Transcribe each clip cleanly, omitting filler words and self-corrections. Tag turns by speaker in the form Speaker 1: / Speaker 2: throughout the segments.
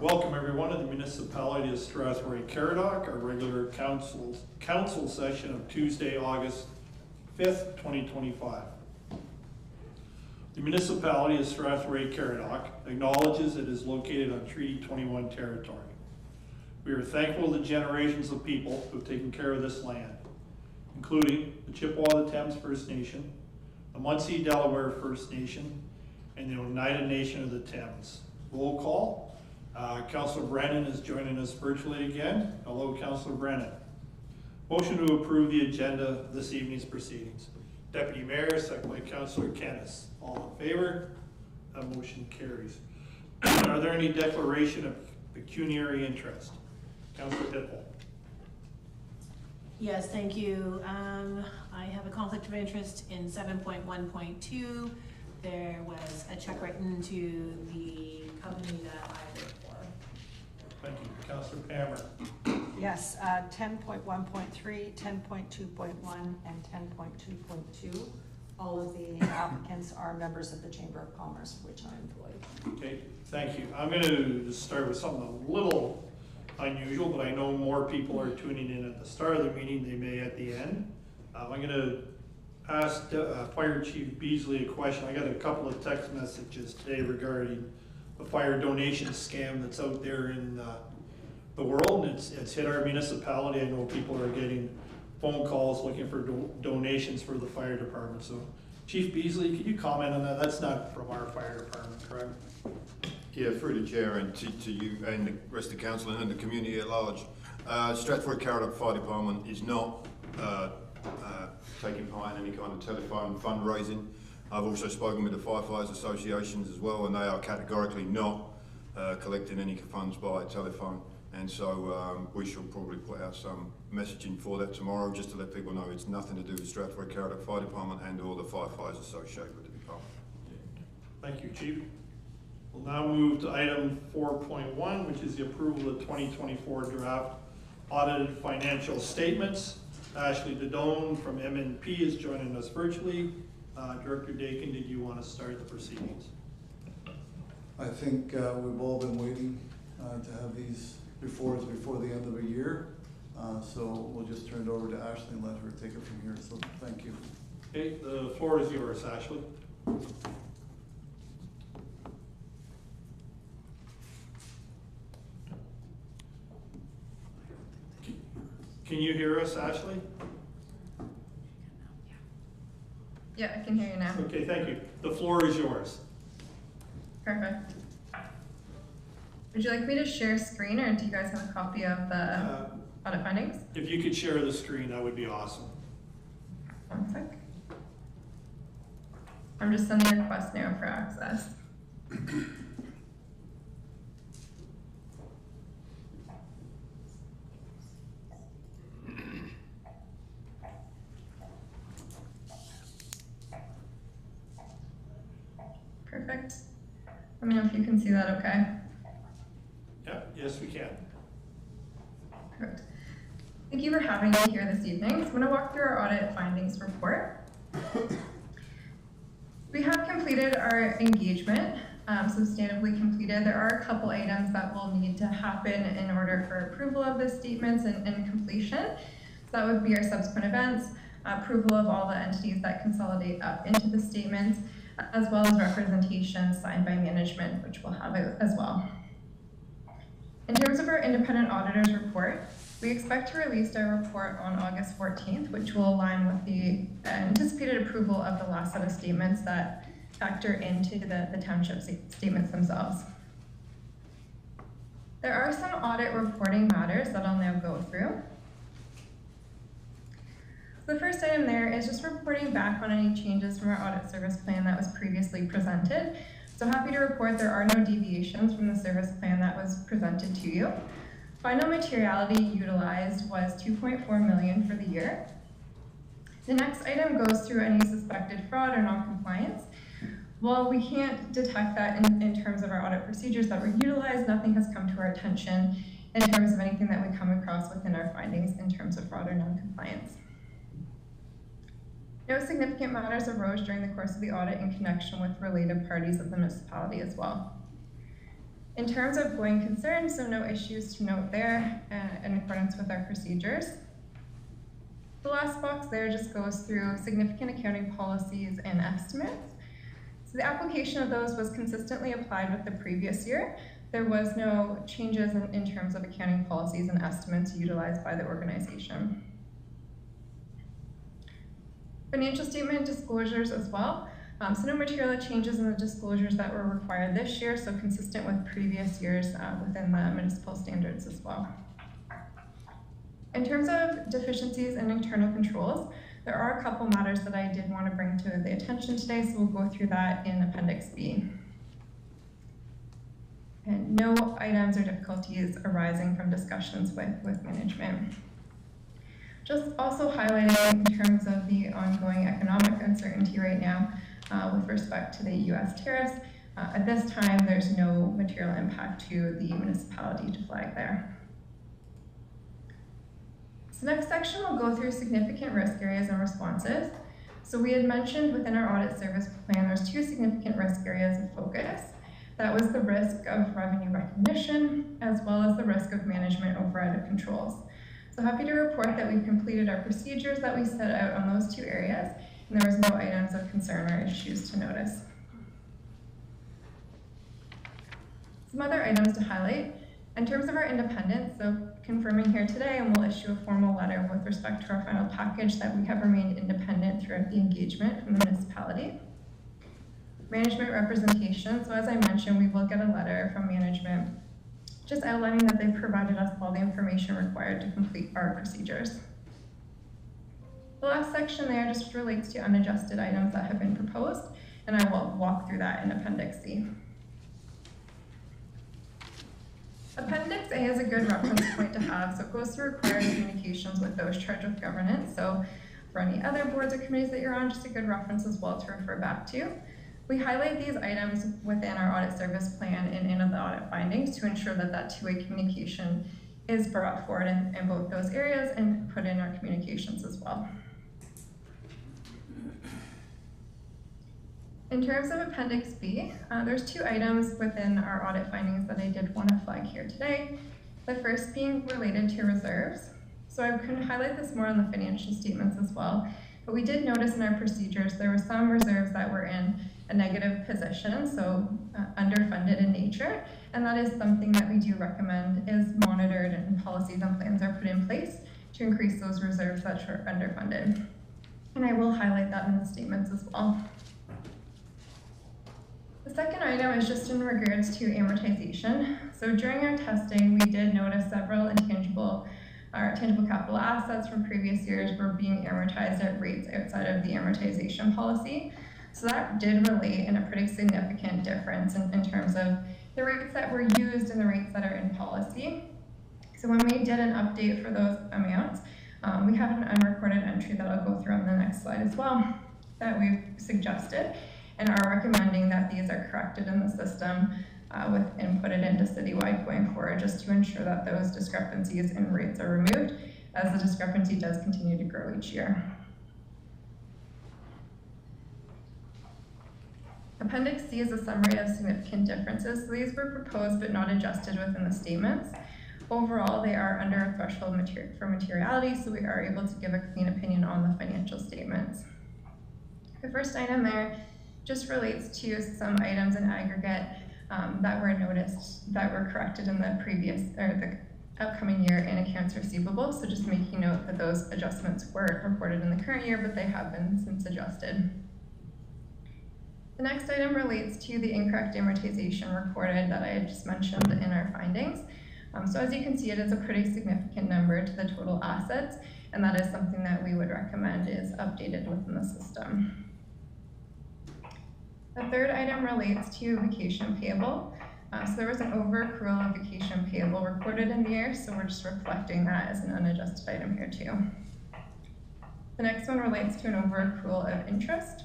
Speaker 1: Welcome everyone to the municipality of Strathroy-Caradoc, our regular council session of Tuesday, August 5th, 2025. The municipality of Strathroy-Caradoc acknowledges it is located on Treaty 21 territory. We are thankful to generations of people who have taken care of this land, including the Chippewa-the-Thames First Nation, the Munsee Delaware First Nation, and the Oneida Nation of the Thames. Roll call. Councillor Brennan is joining us virtually again. Hello, Councillor Brennan. Motion to approve the agenda of this evening's proceedings. Deputy Mayor, second by Councillor Kennis. All in favor? That motion carries. Are there any declaration of pecuniary interest? Councillor Pitbull.
Speaker 2: Yes, thank you. I have a conflict of interest in 7.1.2. There was a check written to the company that I work for.
Speaker 1: Thank you. Councillor Palmer.
Speaker 3: Yes, 10.1.3, 10.2.1, and 10.2.2. All of the applicants are members of the Chamber of Commerce, which I employ.
Speaker 1: Okay, thank you. I'm going to just start with something a little unusual, but I know more people are tuning in at the start of the meeting, they may at the end. I'm going to ask Fire Chief Beasley a question. I got a couple of text messages today regarding the fire donation scam that's out there in the world, and it's hit our municipality. I know people are getting phone calls looking for donations for the fire department. So Chief Beasley, could you comment on that? That's not from our fire department, correct?
Speaker 4: Yeah, through the chair and to you and the rest of the council and the community at large. Strathroy-Caradoc Fire Department is not taking part in any kind of telephone fundraising. I've also spoken with the firefighters associations as well, and they are categorically not collecting any funds by telephone. And so we should probably put out some messaging for that tomorrow, just to let people know it's nothing to do with Strathroy-Caradoc Fire Department and all the firefighters associated with the department.
Speaker 1: Thank you, Chief. We'll now move to item 4.1, which is the approval of 2024 draft audited financial statements. Ashley Dodone from MNP is joining us virtually. Director Dakin, did you want to start the proceedings?
Speaker 5: I think we've all been waiting to have these before the end of the year. So we'll just turn it over to Ashley and let her take it from here. So thank you.
Speaker 1: Okay, the floor is yours, Ashley. Can you hear us, Ashley?
Speaker 6: Yeah, I can hear you now.
Speaker 1: Okay, thank you. The floor is yours.
Speaker 6: Perfect. Would you like me to share screen, or do you guys have a copy of the audit findings?
Speaker 1: If you could share the screen, that would be awesome.
Speaker 6: One sec. I'm just sending a request now for access. Perfect. Let me know if you can see that okay.
Speaker 1: Yeah, yes, we can.
Speaker 6: Perfect. Thank you for having me here this evening. So I'm going to walk through our audit findings report. We have completed our engagement, substantively completed. There are a couple items that will need to happen in order for approval of the statements and completion. So that would be our subsequent events, approval of all the entities that consolidate up into the statements, as well as representation signed by management, which we'll have as well. In terms of our independent auditor's report, we expect to release our report on August 14th, which will align with the anticipated approval of the last set of statements that factor into the township statements themselves. There are some audit reporting matters that I'll now go through. The first item there is just reporting back on any changes from our audit service plan that was previously presented. So happy to report there are no deviations from the service plan that was presented to you. Final materiality utilized was $2.4 million for the year. The next item goes through any suspected fraud or non-compliance. While we can't detect that in terms of our audit procedures that were utilized, nothing has come to our attention in terms of anything that we come across within our findings in terms of fraud or non-compliance. No significant matters arose during the course of the audit in connection with related parties of the municipality as well. In terms of going concern, so no issues to note there in accordance with our procedures. The last box there just goes through significant accounting policies and estimates. So the application of those was consistently applied with the previous year. There was no changes in terms of accounting policies and estimates utilized by the organization. Financial statement disclosures as well. So no material changes in the disclosures that were required this year, so consistent with previous years within the municipal standards as well. In terms of deficiencies in internal controls, there are a couple matters that I did want to bring to the attention today, so we'll go through that in Appendix B. And no items or difficulties arising from discussions with management. Just also highlighting in terms of the ongoing economic uncertainty right now with respect to the US tariffs. At this time, there's no material impact to the municipality to flag there. So next section will go through significant risk areas and responses. So we had mentioned within our audit service plan, there's two significant risk areas of focus. That was the risk of revenue recognition, as well as the risk of management override of controls. So happy to report that we've completed our procedures that we set out on those two areas, and there was no items of concern or issues to notice. Some other items to highlight. In terms of our independence, so confirming here today, and we'll issue a formal letter with respect to our final package that we have remained independent throughout the engagement from the municipality. Management representation, so as I mentioned, we will get a letter from management just outlining that they provided us all the information required to complete our procedures. The last section there just relates to unadjusted items that have been proposed, and I will walk through that in Appendix C. Appendix A is a good reference point to have, so it goes through required communications with those charged with governance. So for any other boards or committees that you're on, just a good reference as well to refer back to. We highlight these items within our audit service plan and in the audit findings to ensure that that two-way communication is brought forward in both those areas and put in our communications as well. In terms of Appendix B, there's two items within our audit findings that I did want to flag here today. The first being related to reserves. So I can highlight this more on the financial statements as well, but we did notice in our procedures there were some reserves that were in a negative position, so underfunded in nature, and that is something that we do recommend is monitored and policies and plans are put in place to increase those reserves that are underfunded. And I will highlight that in the statements as well. The second item is just in regards to amortization. So during our testing, we did notice several tangible capital assets from previous years were being amortized at rates outside of the amortization policy. So that did relate in a pretty significant difference in terms of the rates that were used and the rates that are in policy. So when we did an update for those amounts, we have an unrecorded entry that I'll go through on the next slide as well that we've suggested and are recommending that these are corrected in the system and inputted into citywide going forward, just to ensure that those discrepancies in rates are removed as the discrepancy does continue to grow each year. Appendix C is a summary of significant differences. So these were proposed but not adjusted within the statements. Overall, they are under a threshold for materiality, so we are able to give a clean opinion on the financial statements. The first item there just relates to some items in aggregate that were noticed that were corrected in the previous or the upcoming year in accounts receivable. So just making note that those adjustments weren't reported in the current year, but they have been since adjusted. The next item relates to the incorrect amortization recorded that I had just mentioned in our findings. So as you can see, it is a pretty significant number to the total assets, and that is something that we would recommend is updated within the system. The third item relates to vacation payable. So there was an overaccrual of vacation payable recorded in the year, so we're just reflecting that as an unadjusted item here too. The next one relates to an overaccrual of interest,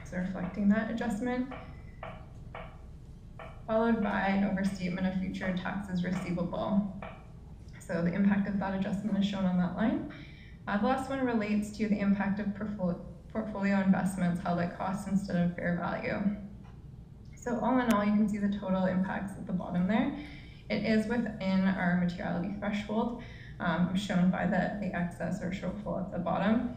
Speaker 6: so reflecting that adjustment, followed by an overstatement of future taxes receivable. So the impact of that adjustment is shown on that line. The last one relates to the impact of portfolio investments held at cost instead of fair value. So all in all, you can see the total impacts at the bottom there. It is within our materiality threshold, shown by the excess or shortfall at the bottom.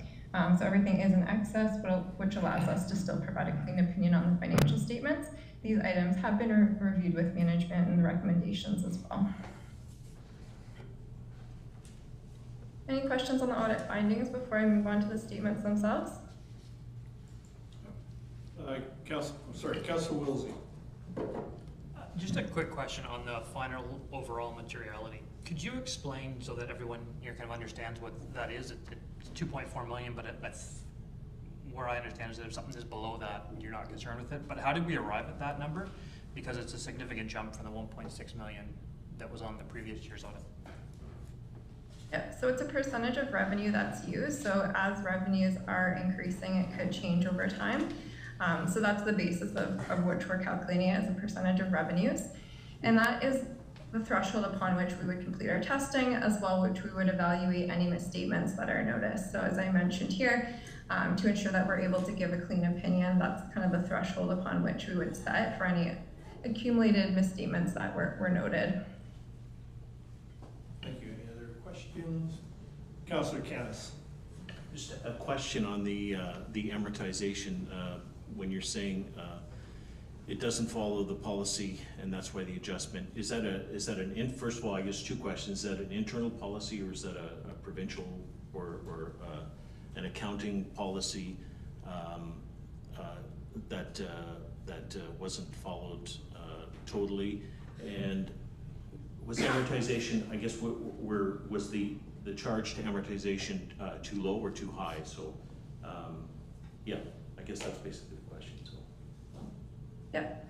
Speaker 6: So everything is in excess, which allows us to still provide a clean opinion on the financial statements. These items have been reviewed with management and the recommendations as well. Any questions on the audit findings before I move on to the statements themselves?
Speaker 1: Councilor Wilsey.
Speaker 7: Just a quick question on the final overall materiality. Could you explain so that everyone here kind of understands what that is? It's 2.4 million, but that's where I understand is that if something is below that, you're not concerned with it. But how did we arrive at that number? Because it's a significant jump from the 1.6 million that was on the previous year's audit.
Speaker 6: Yeah, so it's a percentage of revenue that's used. So as revenues are increasing, it could change over time. So that's the basis of which we're calculating it as a percentage of revenues. And that is the threshold upon which we would complete our testing, as well which we would evaluate any misstatements that are noticed. So as I mentioned here, to ensure that we're able to give a clean opinion, that's kind of the threshold upon which we would set for any accumulated misstatements that were noted.
Speaker 1: Thank you. Any other questions? Councilor Canis.
Speaker 8: Just a question on the amortization. When you're saying it doesn't follow the policy and that's why the adjustment, is that first of all, I guess two questions, is that an internal policy or is that a provincial or an accounting policy that wasn't followed totally? And was the amortization, I guess, was the charge to amortization too low or too high? So yeah, I guess that's basically the question. So
Speaker 6: Yep.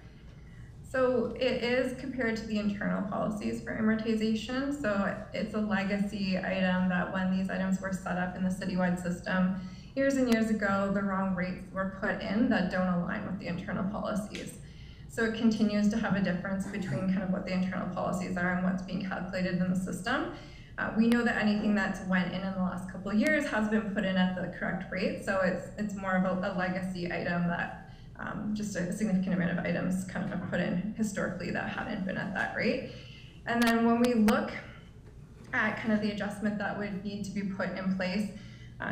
Speaker 6: So it is compared to the internal policies for amortization. So it's a legacy item that when these items were set up in the citywide system years and years ago, the wrong rates were put in that don't align with the internal policies. So it continues to have a difference between kind of what the internal policies are and what's being calculated in the system. We know that anything that's went in the last couple of years has been put in at the correct rate. So it's more of a legacy item that just a significant amount of items kind of put in historically that hadn't been at that rate. And then when we look at kind of the adjustment that would need to be put in place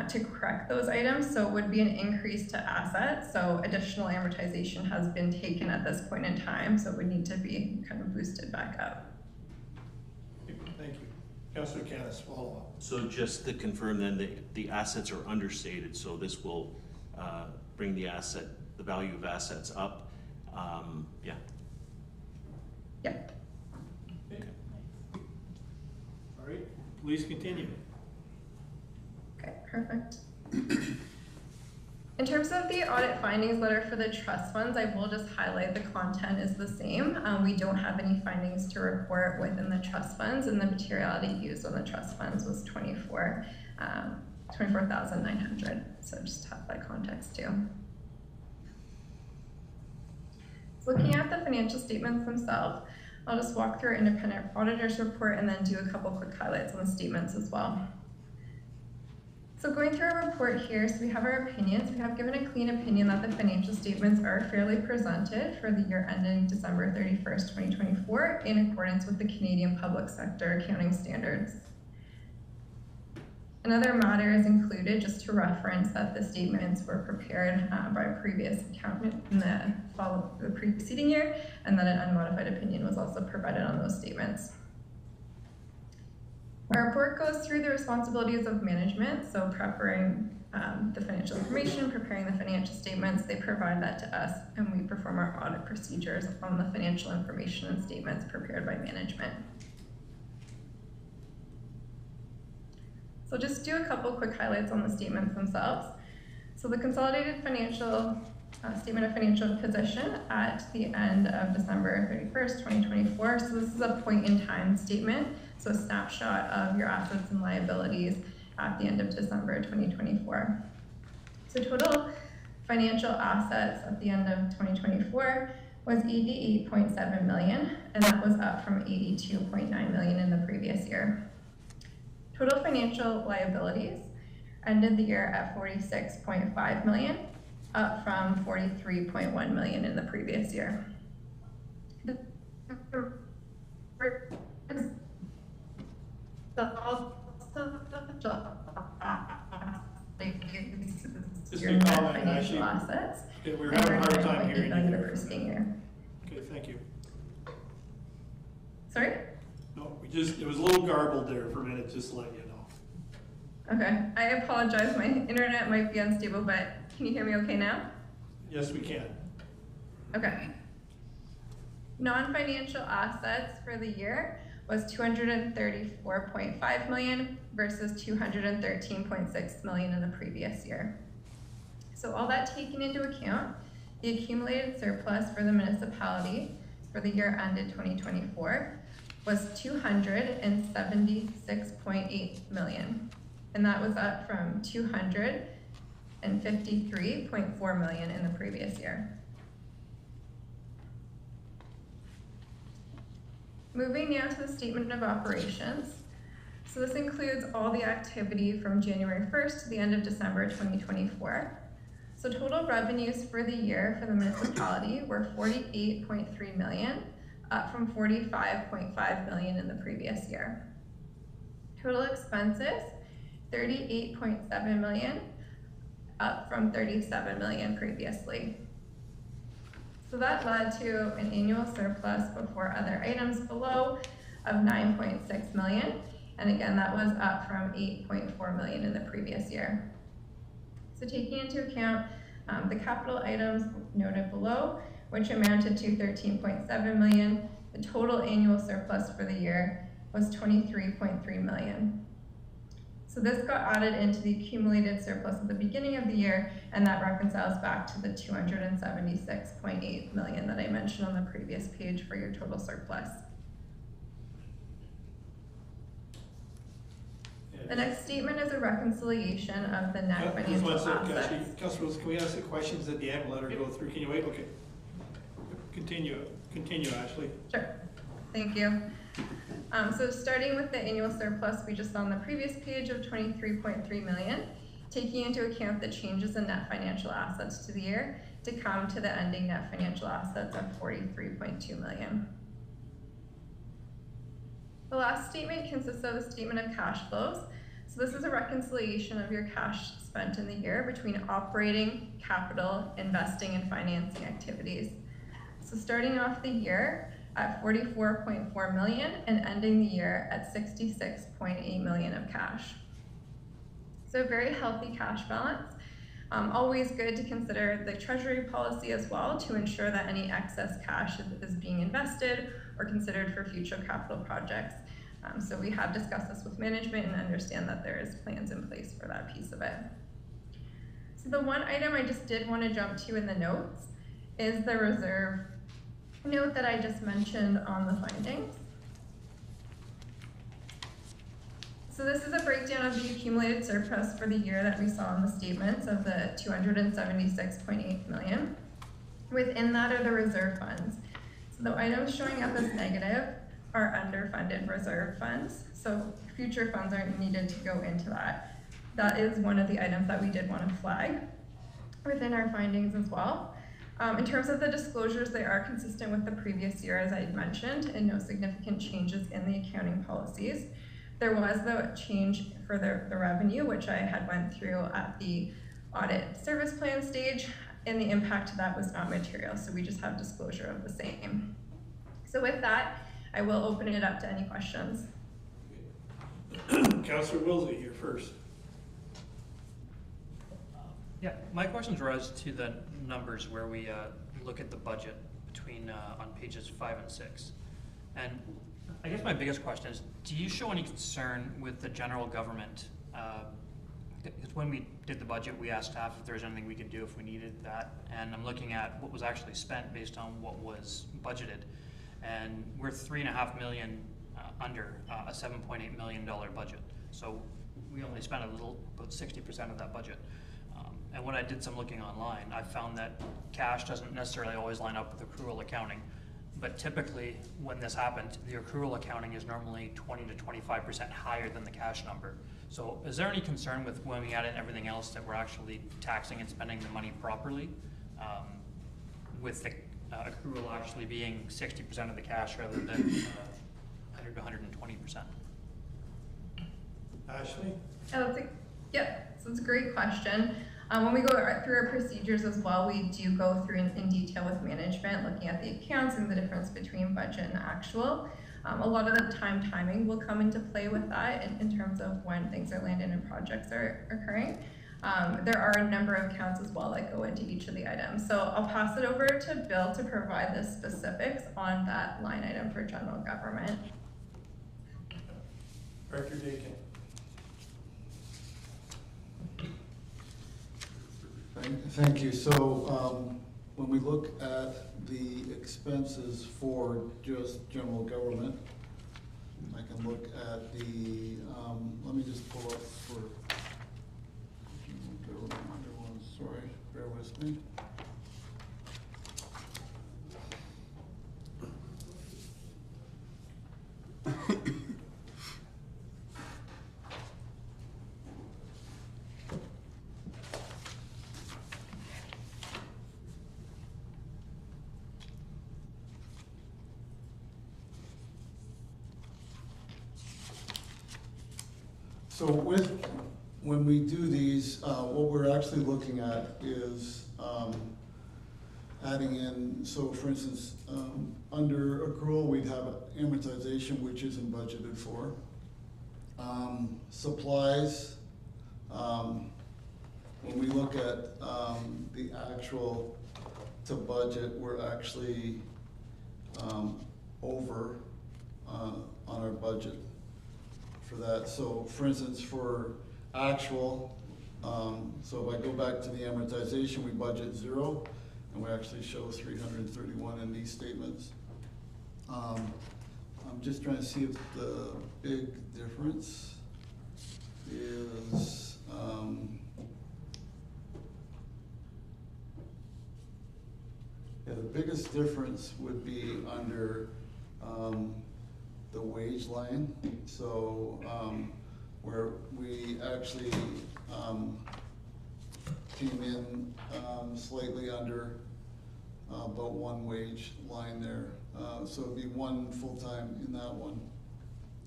Speaker 6: to correct those items, so it would be an increase to assets. So additional amortization has been taken at this point in time, so it would need to be kind of boosted back up.
Speaker 1: Thank you. Councilor Canis, follow up.
Speaker 8: So just to confirm then, the assets are understated, so this will bring the value of assets up. Yeah.
Speaker 6: Yep.
Speaker 1: Okay. All right, please continue.
Speaker 6: Okay, perfect. In terms of the audit findings letter for the trust funds, I will just highlight the content is the same. We don't have any findings to report within the trust funds, and the materiality used on the trust funds was 24,900. So just have that context too. So looking at the financial statements themselves, I'll just walk through our independent auditor's report and then do a couple quick highlights on the statements as well. So going through our report here, so we have our opinions. We have given a clean opinion that the financial statements are fairly presented for the year ending December 31st, 2024, in accordance with the Canadian Public Sector Accounting Standards. Another matter is included just to reference that the statements were prepared by a previous accountant in the preceding year, and that an unmodified opinion was also provided on those statements. Our report goes through the responsibilities of management, so preparing the financial information, preparing the financial statements. They provide that to us, and we perform our audit procedures on the financial information and statements prepared by management. So just do a couple quick highlights on the statements themselves. So the consolidated financial statement of financial position at the end of December 31st, 2024. So this is a point in time statement. So a snapshot of your assets and liabilities at the end of December 2024. So total financial assets at the end of 2024 was 88.7 million, and that was up from 82.9 million in the previous year. Total financial liabilities ended the year at 46.5 million, up from 43.1 million in the previous year.
Speaker 1: Just
Speaker 6: your
Speaker 1: a
Speaker 6: net
Speaker 1: comment,
Speaker 6: financial
Speaker 1: actually.
Speaker 6: assets.
Speaker 1: Okay, we're having a hard time hearing you
Speaker 6: the
Speaker 1: there.
Speaker 6: preceding year.
Speaker 1: Okay, thank you.
Speaker 6: Sorry?
Speaker 1: No, it was a little garbled there for a minute, just to let you know.
Speaker 6: Okay, I apologize. My internet might be unstable, but can you hear me okay now?
Speaker 1: Yes, we can.
Speaker 6: Okay. Non-financial assets for the year was 234.5 million versus 213.6 million in the previous year. So all that taken into account, the accumulated surplus for the municipality for the year ended 2024 was 276.8 million. And that was up from 253.4 million in the previous year. Moving now to the statement of operations. So this includes all the activity from January 1st to the end of December 2024. So total revenues for the year for the municipality were 48.3 million, up from 45.5 million in the previous year. Total expenses, 38.7 million, up from 37 million previously. So that led to an annual surplus before other items below of 9.6 million. And again, that was up from 8.4 million in the previous year. So taking into account the capital items noted below, which amounted to 13.7 million, the total annual surplus for the year was 23.3 million. So this got added into the accumulated surplus at the beginning of the year, and that reconciles back to the 276.8 million that I mentioned on the previous page for your total surplus. The next statement is a reconciliation of the net
Speaker 1: Just
Speaker 6: financial
Speaker 1: one second,
Speaker 6: assets.
Speaker 1: actually, Councilor Wilson, can we ask the questions at the end and let her go through? Can you wait? Okay. Continue, Ashley.
Speaker 6: Sure, thank you. So starting with the annual surplus we just saw on the previous page of 23.3 million, taking into account the changes in net financial assets to the year to come to the ending net financial assets of 43.2 million. The last statement consists of a statement of cash flows. So this is a reconciliation of your cash spent in the year between operating, capital, investing, and financing activities. So starting off the year at 44.4 million and ending the year at 66.8 million of cash. So a very healthy cash balance. Always good to consider the treasury policy as well to ensure that any excess cash is being invested or considered for future capital projects. So we have discussed this with management and understand that there is plans in place for that piece of it. So the one item I just did want to jump to in the notes is the reserve note that I just mentioned on the findings. So this is a breakdown of the accumulated surplus for the year that we saw in the statements of the 276.8 million. Within that are the reserve funds. So the items showing up as negative are underfunded reserve funds. So future funds aren't needed to go into that. That is one of the items that we did want to flag within our findings as well. In terms of the disclosures, they are consistent with the previous year, as I had mentioned, and no significant changes in the accounting policies. There was the change for the revenue, which I had went through at the audit service plan stage, and the impact of that was not material, so we just have disclosure of the same. So with that, I will open it up to any questions.
Speaker 1: Councilor Wilson, you're first.
Speaker 7: Yeah, my questions were as to the numbers where we look at the budget between on pages 5 and 6. And I guess my biggest question is, do you show any concern with the general government? Because when we did the budget, we asked staff if there was anything we could do if we needed that. And I'm looking at what was actually spent based on what was budgeted. And we're $3.5 million under a $7.8 million budget. So we only spent about 60% of that budget. And when I did some looking online, I found that cash doesn't necessarily always line up with accrual accounting. But typically, when this happened, the accrual accounting is normally 20 to 25% higher than the cash number. So is there any concern with when we add in everything else that we're actually taxing and spending the money properly with the accrual actually being 60% of the cash rather than 100 to 120%?
Speaker 1: Ashley?
Speaker 6: Oh, so it's a great question. When we go through our procedures as well, we do go through in detail with management, looking at the accounts and the difference between budget and actual. A lot of the time timing will come into play with that in terms of when things are landing and projects are occurring. There are a number of accounts as well that go into each of the items. So I'll pass it over to Bill to provide the specifics on that line item for general government.
Speaker 1: Director Dakin?
Speaker 5: Thank you. So when we look at the expenses for just general government, I can look at the, let me just pull up for general government one, sorry, bear with me. So when we do these, what we're actually looking at is adding in, so for instance, under accrual, we'd have amortization, which isn't budgeted for. Supplies, when we look at the actual to budget, we're actually over on our budget for that. So for instance, for actual, so if I go back to the amortization, we budget 0, and we actually show 331 in these statements. I'm just trying to see if the big difference is, yeah, the biggest difference would be under the wage line. So where we actually came in slightly under about one wage line there. So it'd be one full-time in that one.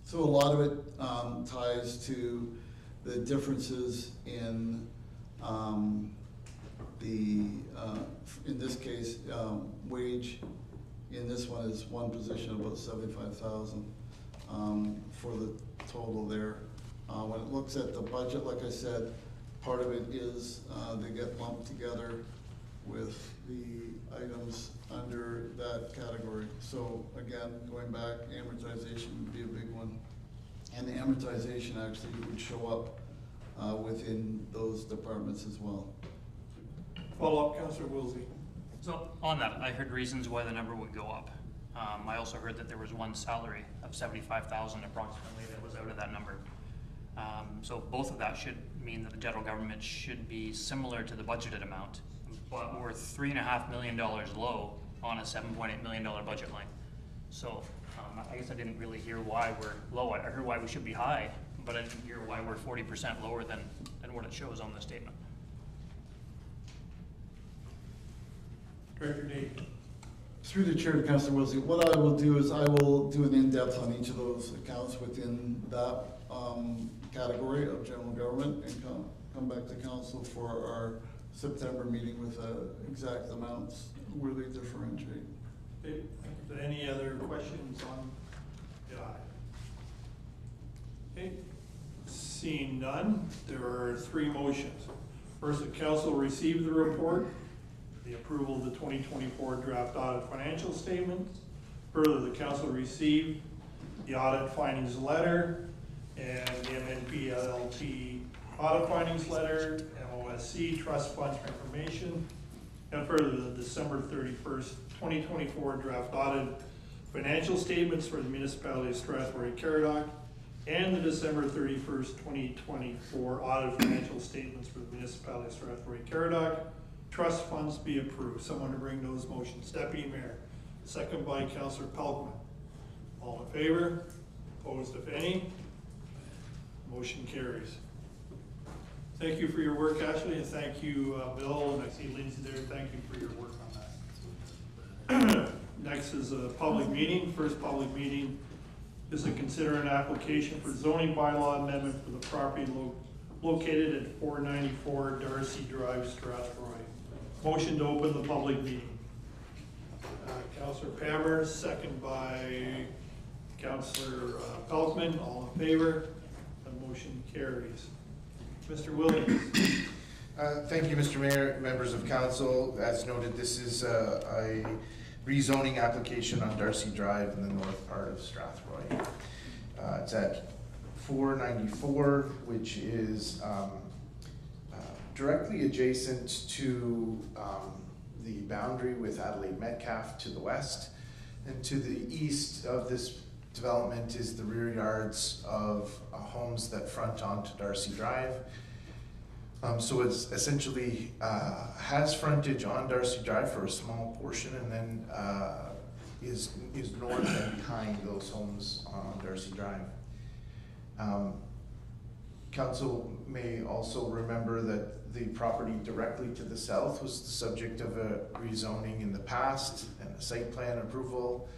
Speaker 5: So a lot of it ties to the differences in in this case, wage. In this one is one position, about 75,000 for the total there. When it looks at the budget, like I said, part of it is they get lumped together with the items under that category. So again, going back, amortization would be a big one. And the amortization actually would show up within those departments as well.
Speaker 1: Follow-up, Councillor Wilsey.
Speaker 7: So on that, I heard reasons why the number would go up. I also heard that there was one salary of 75,000 approximately that was out of that number. So both of that should mean that the general government should be similar to the budgeted amount, but we're $3.5 million low on a $7.8 million budget line. So I guess I didn't really hear why we're low. I heard why we should be high, but I didn't hear why we're 40% lower than what it shows on the statement.
Speaker 1: Director Dakin?
Speaker 5: Through the chair to Councillor Wilsey, what I will do is I will do an in-depth on each of those accounts within that category of general government and come back to council for our September meeting with exact amounts where they differentiate.
Speaker 1: Okay, thank you. Any other questions on the audit? Okay, seeing none, there are 3 motions. First, the council received the report, the approval of the 2024 draft audit financial statements. Further, the council received the audit findings letter and the MNP LLP audit findings letter, MOSC trust fund information, and further, the December 31st, 2024 draft audit financial statements for the municipality of Strathroy-Caradoc and the December 31st, 2024 audit financial statements for the municipality of Strathroy-Caradoc. Trust funds be approved. Someone to bring those motions. Deputy Mayor. Second by Councillor Pelkman. All in favor? Opposed, if any? Motion carries. Thank you for your work, Ashley, and thank you, Bill, and I see Lindsay there. Thank you for your work on Next is a public meeting. First public meeting is to consider an application for zoning bylaw amendment for the property located at 494 Darcy Drive, Strathroy. Motion to open the public meeting. Councillor Pammer, second by Councillor Pelkman. All in favor? The motion carries. Mr. Williams.
Speaker 9: Thank you, Mr. Mayor, members of council. As noted, this is a rezoning application on Darcy Drive in the north part of Strathroy. It's at 494, which is directly adjacent to the boundary with Adelaide Metcalfe to the west. And to the east of this development is the rear yards of homes that front onto Darcy Drive. So it's essentially has frontage on Darcy Drive for a small portion, and then is north and behind those homes on Darcy Drive. Council may also remember that the property directly to the south was the subject of a rezoning in the past and a site plan approval,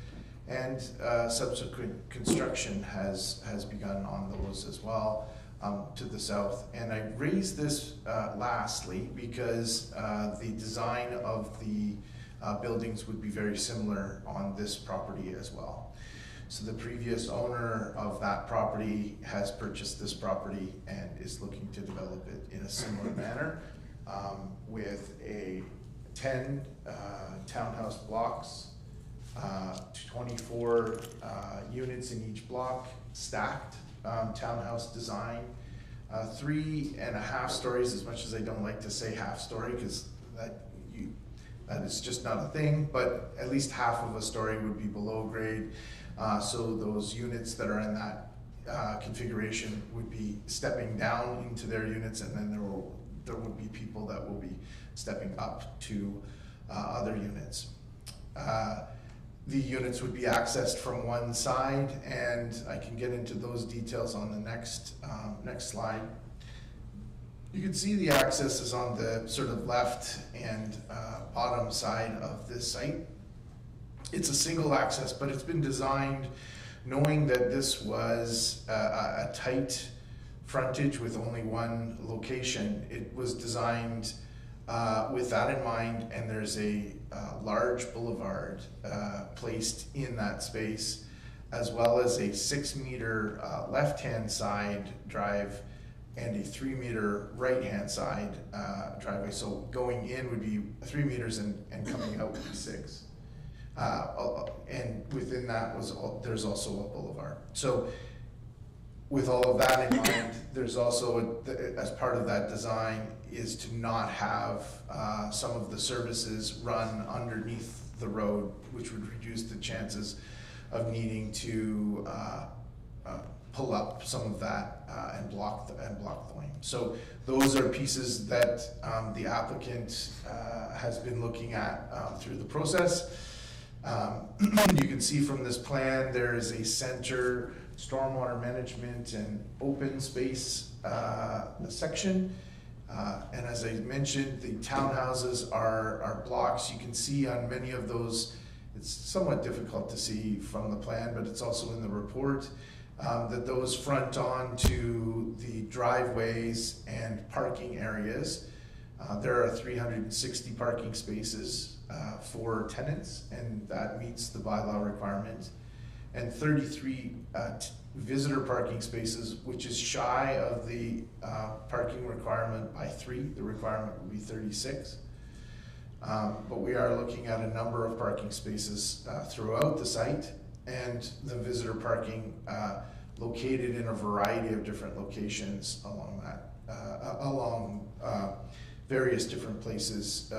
Speaker 9: and subsequent construction has begun on those as well. To the south. And I raised this lastly because the design of the buildings would be very similar on this property as well. So the previous owner of that property has purchased this property and is looking to develop it in a similar manner with a 10 townhouse blocks, 24 units in each block, stacked townhouse design, 3.5 stories, as much as I don't like to say half story, because that is just not a thing, but at least half of a story would be below grade. So those units that are in that configuration would be stepping down into their units, and then there would be people that will be stepping up to other units. The units would be accessed from one side, and I can get into those details on the next slide. You can see the access is on the sort of left and bottom side of this site. It's a single access, but it's been designed knowing that this was a tight frontage with only one location. It was designed with that in mind, and there's a large boulevard placed in that space, as well as a 6-meter left-hand side drive and a 3-meter right-hand side driveway. So going in would be 3 meters and coming out would be 6. And within that there's also a boulevard. So with all of that in mind, there's also, as part of that design, is to not have some of the services run underneath the road, which would reduce the chances of needing to pull up some of that and block the lane. So those are pieces that the applicant has been looking at through the process. You can see from this plan there is a center stormwater management and open space section. And as I mentioned, the townhouses are blocks. You can see on many of those, it's somewhat difficult to see from the plan, but it's also in the report, that those front on to the driveways and parking areas. There are 360 parking spaces for tenants, and that meets the bylaw requirement, and 33 visitor parking spaces, which is shy of the parking requirement by 3. The requirement would be 36. But we are looking at a number of parking spaces throughout the site, and the visitor parking located in a variety of different locations along various different places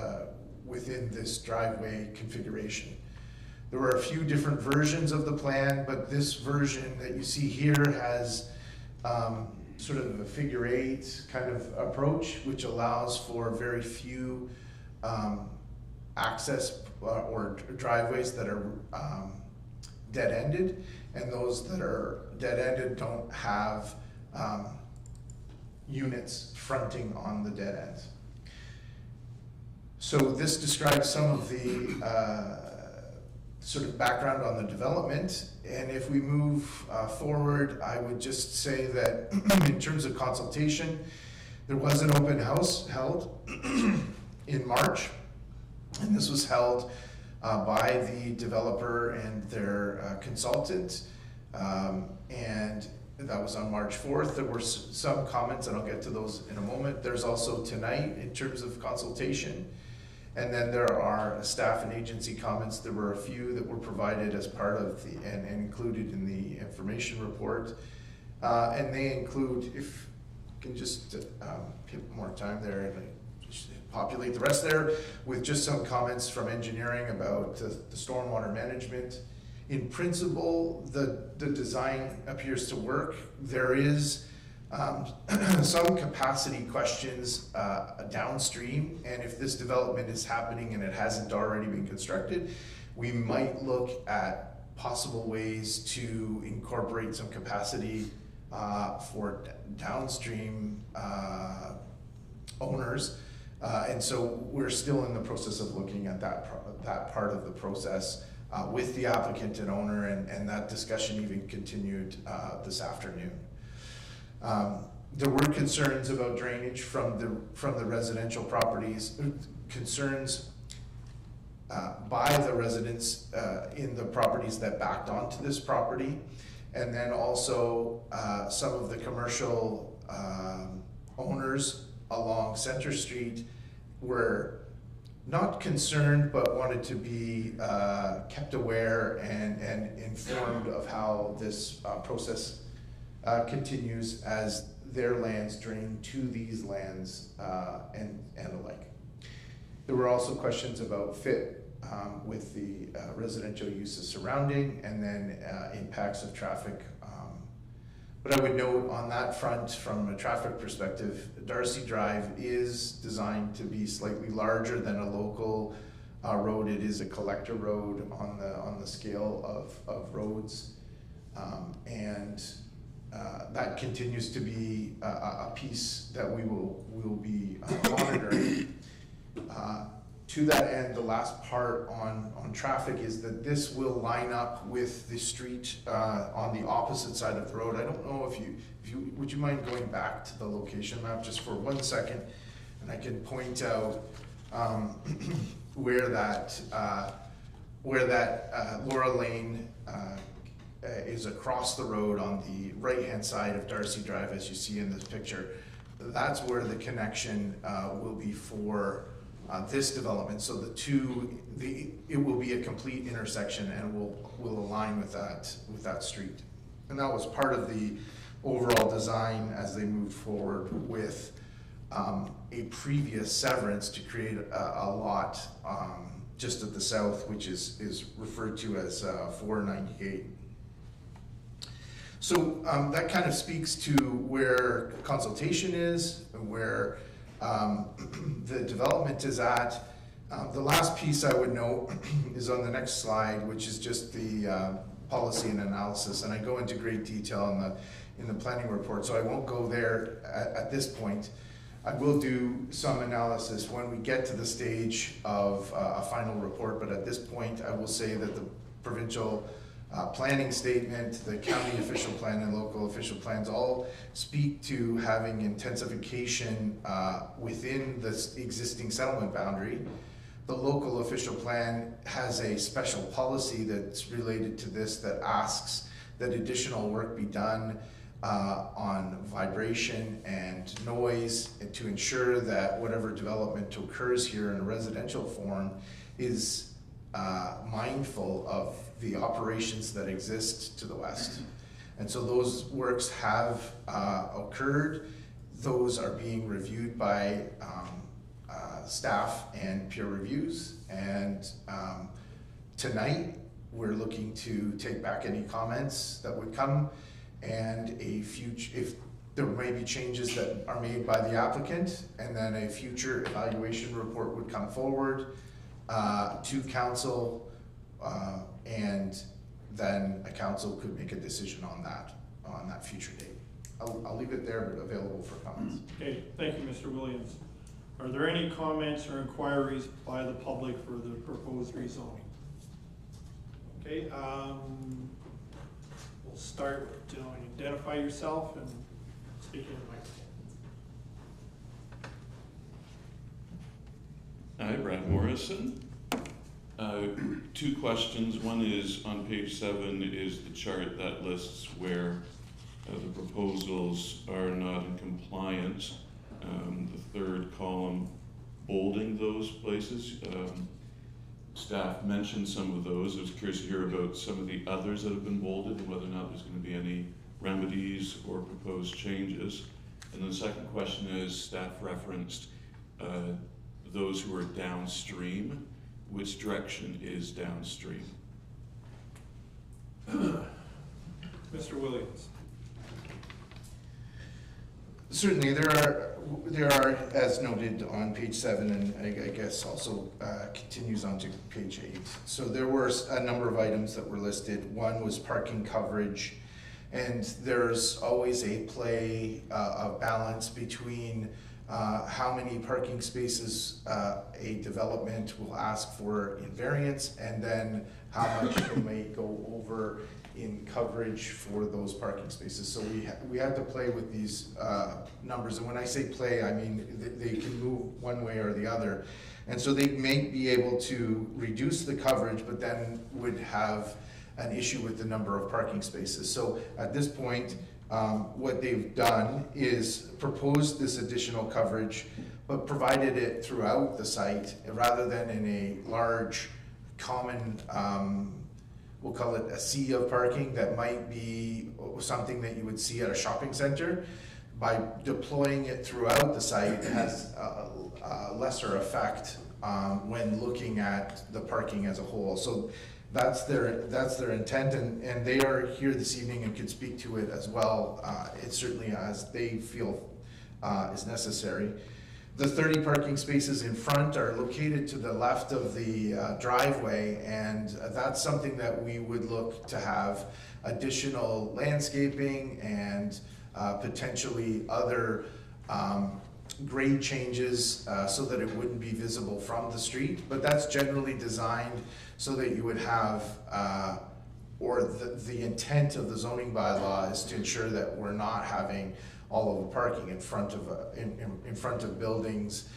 Speaker 9: within this driveway configuration. There were a few different versions of the plan, but this version that you see here has sort of a figure 8 kind of approach, which allows for very few access or driveways that are dead-ended, and those that are dead-ended don't have units fronting on the dead ends. So this describes some of the sort of background on the development. And if we move forward, I would just say that in terms of consultation, there was an open house held in March, and this was held by the developer and their consultant, and that was on March 4th. There were some comments, and I'll get to those in a moment. There's also tonight in terms of consultation. And then there are staff and agency comments. There were a few that were provided as part of the, and included in the information report. And they include, if you can just hit more time there and just populate the rest there with just some comments from engineering about the stormwater management. In principle, the design appears to work. There is some capacity questions downstream, and if this development is happening and it hasn't already been constructed, we might look at possible ways to incorporate some capacity for downstream owners. And so we're still in the process of looking at that part of the process with the applicant and owner, and that discussion even continued this afternoon. There were concerns about drainage from the residential properties, concerns by the residents in the properties that backed onto this property, and then also some of the commercial owners along Center Street were not concerned, but wanted to be kept aware and informed of how this process continues as their lands drain to these lands and the like. There were also questions about fit with the residential uses surrounding, and then impacts of traffic. But I would note on that front, from a traffic perspective, Darcy Drive is designed to be slightly larger than a local road. It is a collector road on the scale of roads, and that continues to be a piece that we will be monitoring. To that end, the last part on traffic is that this will line up with the street on the opposite side of the road. I don't know if you would you mind going back to the location map just for 1 second, and I can point out where that Laura Lane is across the road on the right-hand side of Darcy Drive, as you see in this picture. That's where the connection will be for this development. So it will be a complete intersection and will align with that street. And that was part of the overall design as they moved forward with a previous severance to create a lot just at the south, which is referred to as 498. So that kind of speaks to where consultation is, where the development is at. The last piece I would note is on the next slide, which is just the policy and analysis, and I go into great detail in the planning report, so I won't go there at this point. I will do some analysis when we get to the stage of a final report, but at this point I will say that the provincial planning statement, the county official plan and local official plans all speak to having intensification within the existing settlement boundary. The local official plan has a special policy that's related to this that asks that additional work be done on vibration and noise, and to ensure that whatever development occurs here in a residential form is mindful of the operations that exist to the west. And so those works have occurred. Those are being reviewed by staff and peer reviews. And tonight, we're looking to take back any comments that would come, and if there may be changes that are made by the applicant, and then a future evaluation report would come forward to council, and then a council could make a decision on that future date. I'll leave it there, but available for comments.
Speaker 1: Okay, thank you, Mr. Williams. Are there any comments or inquiries by the public for the proposed rezoning? Okay, we'll start with, identify yourself and speak in the microphone.
Speaker 10: Hi, Brad Morrison. Two questions. One is on page 7 is the chart that lists where the proposals are not in compliance. The third column, bolding those places. Staff mentioned some of those. I was curious to hear about some of the others that have been bolded and whether or not there's going to be any remedies or proposed changes. And then the second question is, staff referenced those who are downstream. Which direction is downstream?
Speaker 1: Mr. Williams.
Speaker 9: Certainly, there are, as noted on page 7, and I guess also continues on to page 8. So there were a number of items that were listed. One was parking coverage, and there's always a play of balance between how many parking spaces a development will ask for in variance, and then how much you may go over in coverage for those parking spaces. So we had to play with these numbers, and when I say play, I mean they can move one way or the other. And so they may be able to reduce the coverage, but then would have an issue with the number of parking spaces. So at this point, what they've done is proposed this additional coverage, but provided it throughout the site rather than in a large common, we'll call it a sea of parking that might be something that you would see at a shopping center. By deploying it throughout the site, it has a lesser effect when looking at the parking as a whole. So that's their intent, and they are here this evening and can speak to it as well. It's certainly as they feel is necessary. The 30 parking spaces in front are located to the left of the driveway, and that's something that we would look to have additional landscaping and potentially other grade changes so that it wouldn't be visible from the street. But that's generally designed so that you would have, or the intent of the zoning bylaw is to ensure that we're not having all of the parking in front of in front of buildings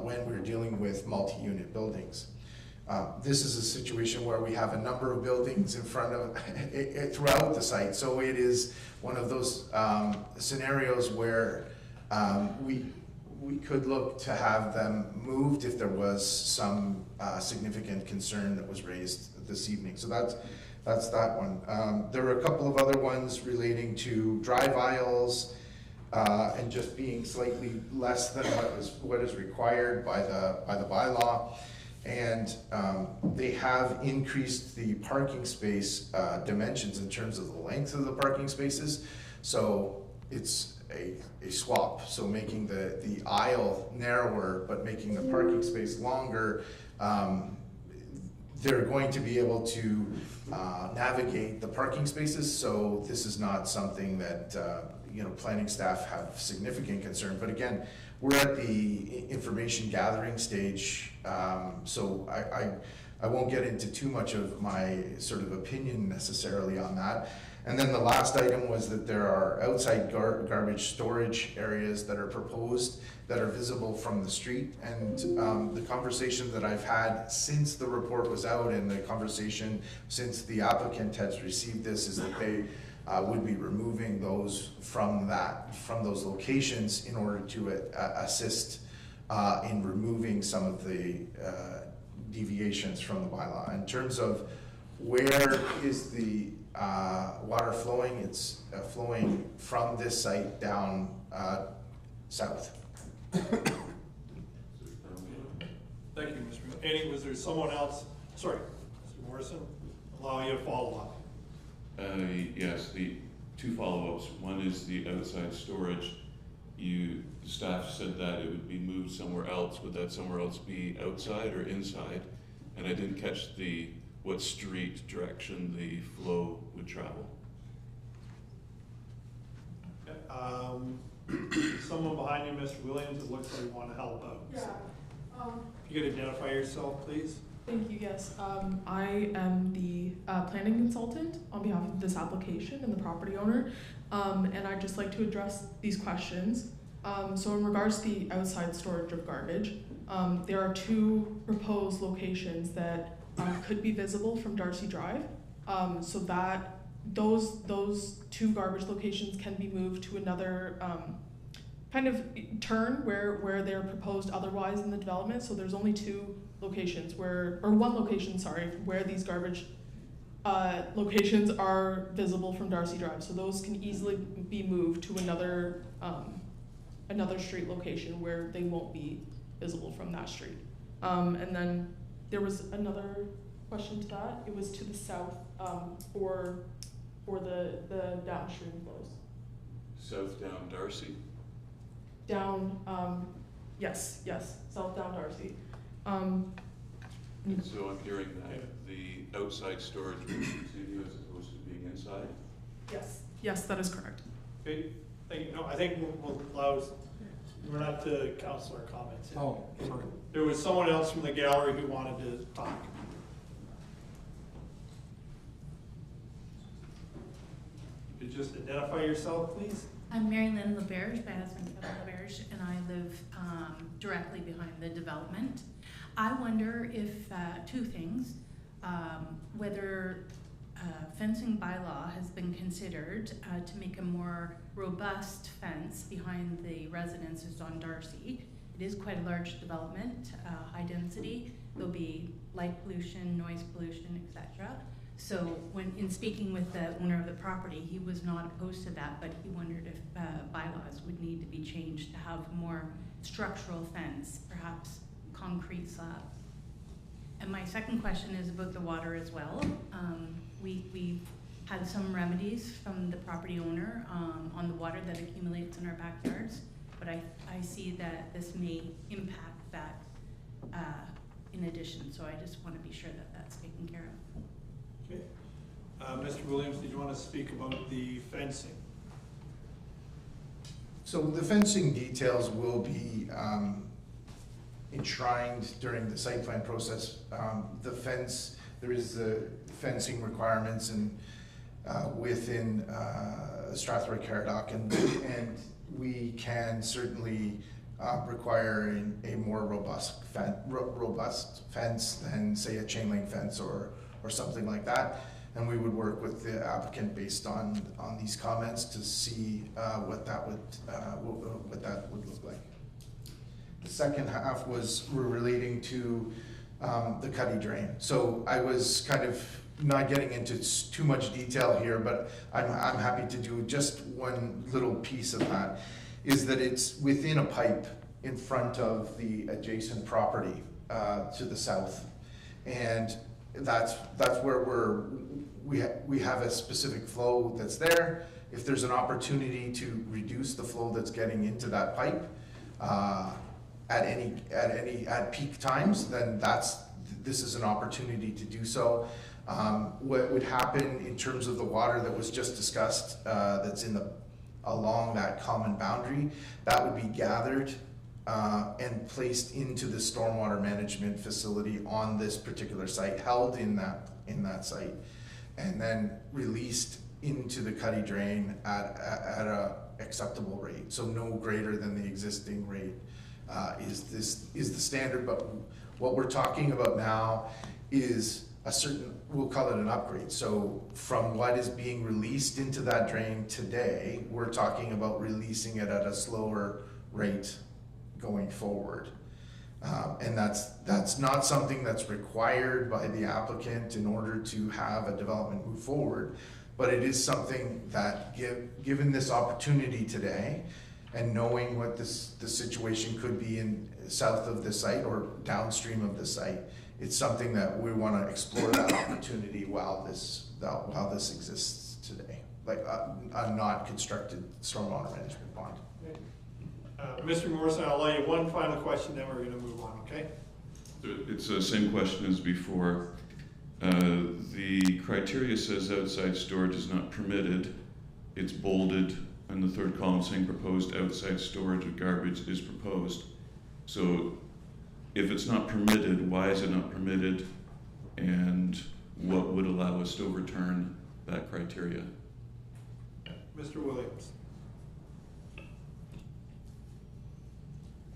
Speaker 9: when we're dealing with multi-unit buildings. This is a situation where we have a number of buildings in front of throughout the site, so it is one of those scenarios where we could look to have them moved if there was some significant concern that was raised this evening. So that's that one. There were a couple of other ones relating to drive aisles and just being slightly less than what is required by the bylaw. And they have increased the parking space dimensions in terms of the length of the parking spaces. So it's a swap, so making the aisle narrower but making the parking space longer. They're going to be able to navigate the parking spaces, so this is not something that planning staff have significant concern. But again, we're at the information gathering stage, so I won't get into too much of my sort of opinion necessarily on that. And then the last item was that there are outside garbage storage areas that are proposed that are visible from the street. And the conversation that I've had since the report was out, and the conversation since the applicant has received this, is that they would be removing those from those locations in order to assist in removing some of the deviations from the bylaw. In terms of where is the water flowing, it's flowing from this site down south.
Speaker 1: Thank you, Mr. Annie, was there someone else? Sorry, Mr. Morrison, allow you to follow up.
Speaker 10: Yes, the two follow-ups. One is the outside storage. The staff said that it would be moved somewhere else. Would that somewhere else be outside or inside? And I didn't catch what street direction the flow would travel.
Speaker 1: Someone behind you, Mr. Williams, it looks like you want to help out.
Speaker 11: Yeah.
Speaker 1: If you could identify yourself, please.
Speaker 11: Thank you, yes. I am the planning consultant on behalf of this application and the property owner, and I'd just like to address these questions. So in regards to the outside storage of garbage, there are two proposed locations that could be visible from Darcy Drive, so that those two garbage locations can be moved to another kind of turn where they're proposed otherwise in the development. So there's only two locations one location, sorry, where these garbage locations are visible from Darcy Drive. So those can easily be moved to another street location where they won't be visible from that street. And then there was another question to that. It was to the south for the downstream flows.
Speaker 10: South down Darcy.
Speaker 11: Down, yes, south down Darcy.
Speaker 10: So I'm hearing that the outside storage will continue as opposed to being inside?
Speaker 11: Yes, that is correct.
Speaker 1: Okay, thank you. No, I think we'll allow, we're not to councillor comments yet.
Speaker 5: Oh, sorry.
Speaker 1: There was someone else from the gallery who wanted to talk. You could just identify yourself, please.
Speaker 12: I'm Mary Lynn LaBerge, my husband's Kevin LaBerge, and I live directly behind the development. I wonder if, two things, whether fencing bylaw has been considered to make a more robust fence behind the residences on Darcy. It is quite a large development, high density. There'll be light pollution, noise pollution, etc. So when in speaking with the owner of the property, he was not opposed to that, but he wondered if bylaws would need to be changed to have more structural fence, perhaps concrete slab. And my second question is about the water as well. We've had some remedies from the property owner on the water that accumulates in our backyards, but I see that this may impact that in addition, so I just want to be sure that that's taken care of.
Speaker 1: Okay. Mr. Williams, did you want to speak about the fencing?
Speaker 9: So the fencing details will be enshrined during the site plan process. The fence, there is the fencing requirements and within Strathroy-Caradoc, and we can certainly require a more robust fence than, say, a chain link fence or something like that. And we would work with the applicant based on these comments to see what that would look like. The second half was relating to the cuddy drain. So I was kind of not getting into too much detail here, but I'm happy to do just one little piece of that, is that it's within a pipe in front of the adjacent property to the south. And that's where we have a specific flow that's there. If there's an opportunity to reduce the flow that's getting into that pipe at peak times, then this is an opportunity to do so. What would happen in terms of the water that was just discussed, that's along that common boundary, that would be gathered and placed into the stormwater management facility on this particular site, held in that site, and then released into the cuddy drain at a acceptable rate. So no greater than the existing rate is the standard. But what we're talking about now is a certain, we'll call it an upgrade. So from what is being released into that drain today, we're talking about releasing it at a slower rate going forward. And that's not something that's required by the applicant in order to have a development move forward, but it is something that given this opportunity today and knowing what the situation could be in south of the site or downstream of the site, it's something that we want to explore that opportunity while this exists today, like a not constructed stormwater management pond.
Speaker 1: Mr. Morrison, I'll allow you one final question, then we're going to move on, okay?
Speaker 10: It's the same question as before. The criteria says outside storage is not permitted. It's bolded, and the third column saying proposed outside storage of garbage is proposed. So if it's not permitted, why is it not permitted? And what would allow us to overturn that criteria?
Speaker 1: Mr. Williams.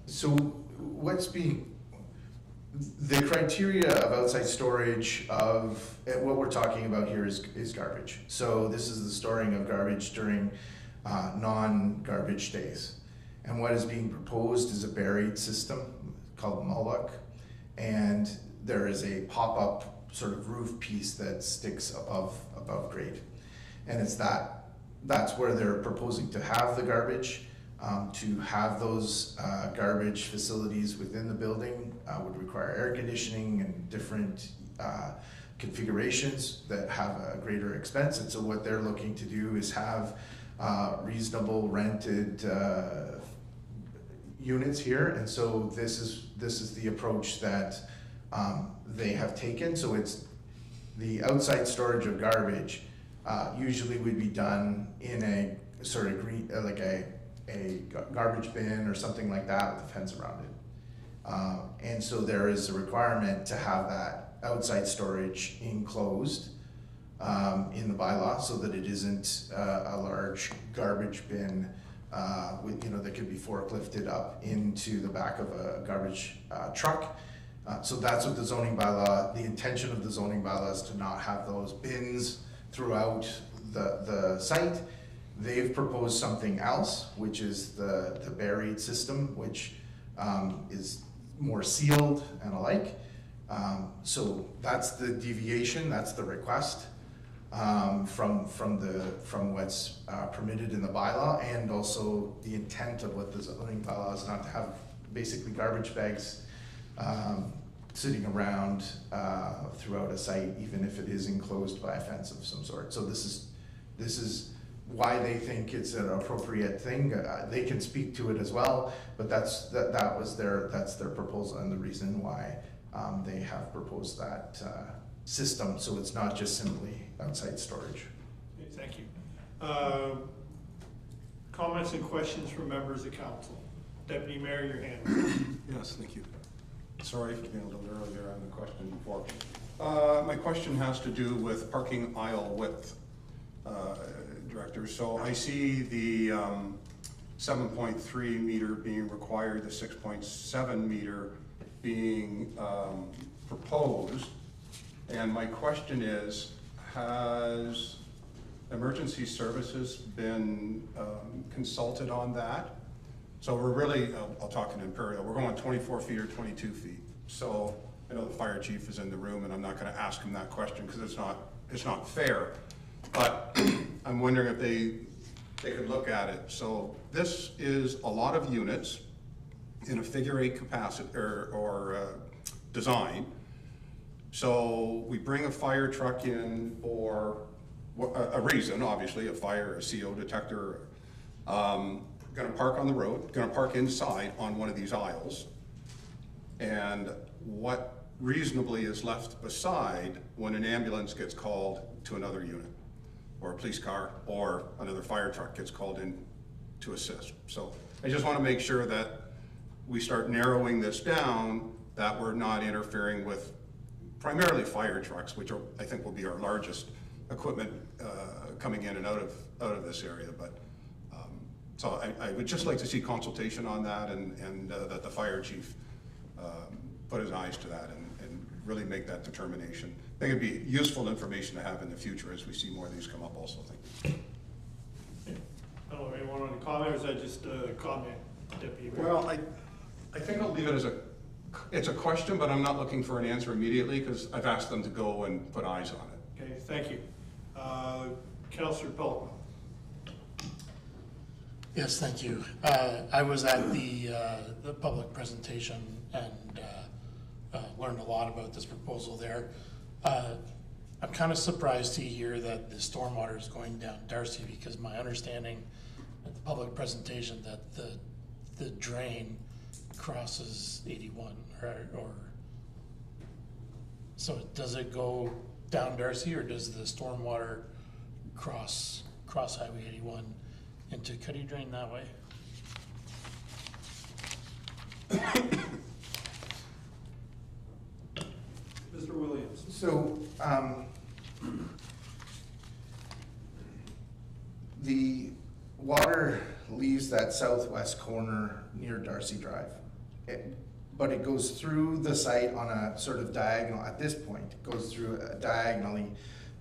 Speaker 9: So what's being, the criteria of outside storage of, what we're talking about here is garbage. So this is the storing of garbage during non-garbage days. And what is being proposed is a buried system called Moloch. And there is a pop-up sort of roof piece that sticks above grade. And it's that's where they're proposing to have the garbage. To have those garbage facilities within the building would require air conditioning and different configurations that have a greater expense. And so what they're looking to do is have reasonable rented units here. And so this is the approach that they have taken. So it's the outside storage of garbage usually would be done in a sort of green, like a garbage bin or something like that with a fence around it. And so there is a requirement to have that outside storage enclosed in the bylaw so that it isn't a large garbage bin with, that could be forklifted up into the back of a garbage truck. So that's what the zoning bylaw, the intention of the zoning bylaw is to not have those bins throughout the site. They've proposed something else, which is the buried system, which is more sealed and alike. So that's the deviation, that's the request from what's permitted in the bylaw, and also the intent of what the zoning bylaw is not to have basically garbage bags sitting around throughout a site, even if it is enclosed by a fence of some sort. So this is why they think it's an appropriate thing. They can speak to it as well, but that's their proposal and the reason why they have proposed that system. So it's not just simply outside storage.
Speaker 1: Okay, thank you. Comments and questions from members of council. Deputy Mayor, your hand.
Speaker 13: Yes, thank you. Sorry for being a little earlier on the question before. My question has to do with parking aisle width, Director. So I see the 7.3 meter being required, the 6.7 meter being proposed. And my question is, has emergency services been consulted on that? So we're really, I'll talk in Imperial, we're going 24 feet or 22 feet. So I know the fire chief is in the room and I'm not gonna ask him that question because it's not fair. But I'm wondering if they could look at it. So this is a lot of units in a figure-8 capacity or design. So we bring a fire truck in for a reason, obviously, a fire, a CO detector. Gonna park on the road, gonna park inside on one of these aisles. And what reasonably is left beside when an ambulance gets called to another unit, or a police car, or another fire truck gets called in to assist. So I just want to make sure that we start narrowing this down, that we're not interfering with primarily fire trucks, which are, I think will be our largest equipment coming in and out of this area. But so I would just like to see consultation on that, and that the fire chief put his eyes to that and really make that determination. I think it'd be useful information to have in the future as we see more of these come up also. Thank you.
Speaker 1: I don't know if anyone want to comment, or is that just a comment, Deputy Mayor?
Speaker 13: Well, I think I'll leave it as it's a question, but I'm not looking for an answer immediately because I've asked them to go and put eyes on it.
Speaker 1: Okay, thank you. Councillor Pelkman.
Speaker 14: Yes, thank you. I was at the public presentation and learned a lot about this proposal there. I'm kind of surprised to hear that the stormwater is going down Darcy, because my understanding at the public presentation that the drain crosses 81 or so does it go down Darcy, or does the stormwater cross Highway 81 into Cuddy Drain that way?
Speaker 9: So, the water leaves that southwest corner near Darcy Drive. But it goes through the site on a sort of diagonal, at this point, it goes through diagonally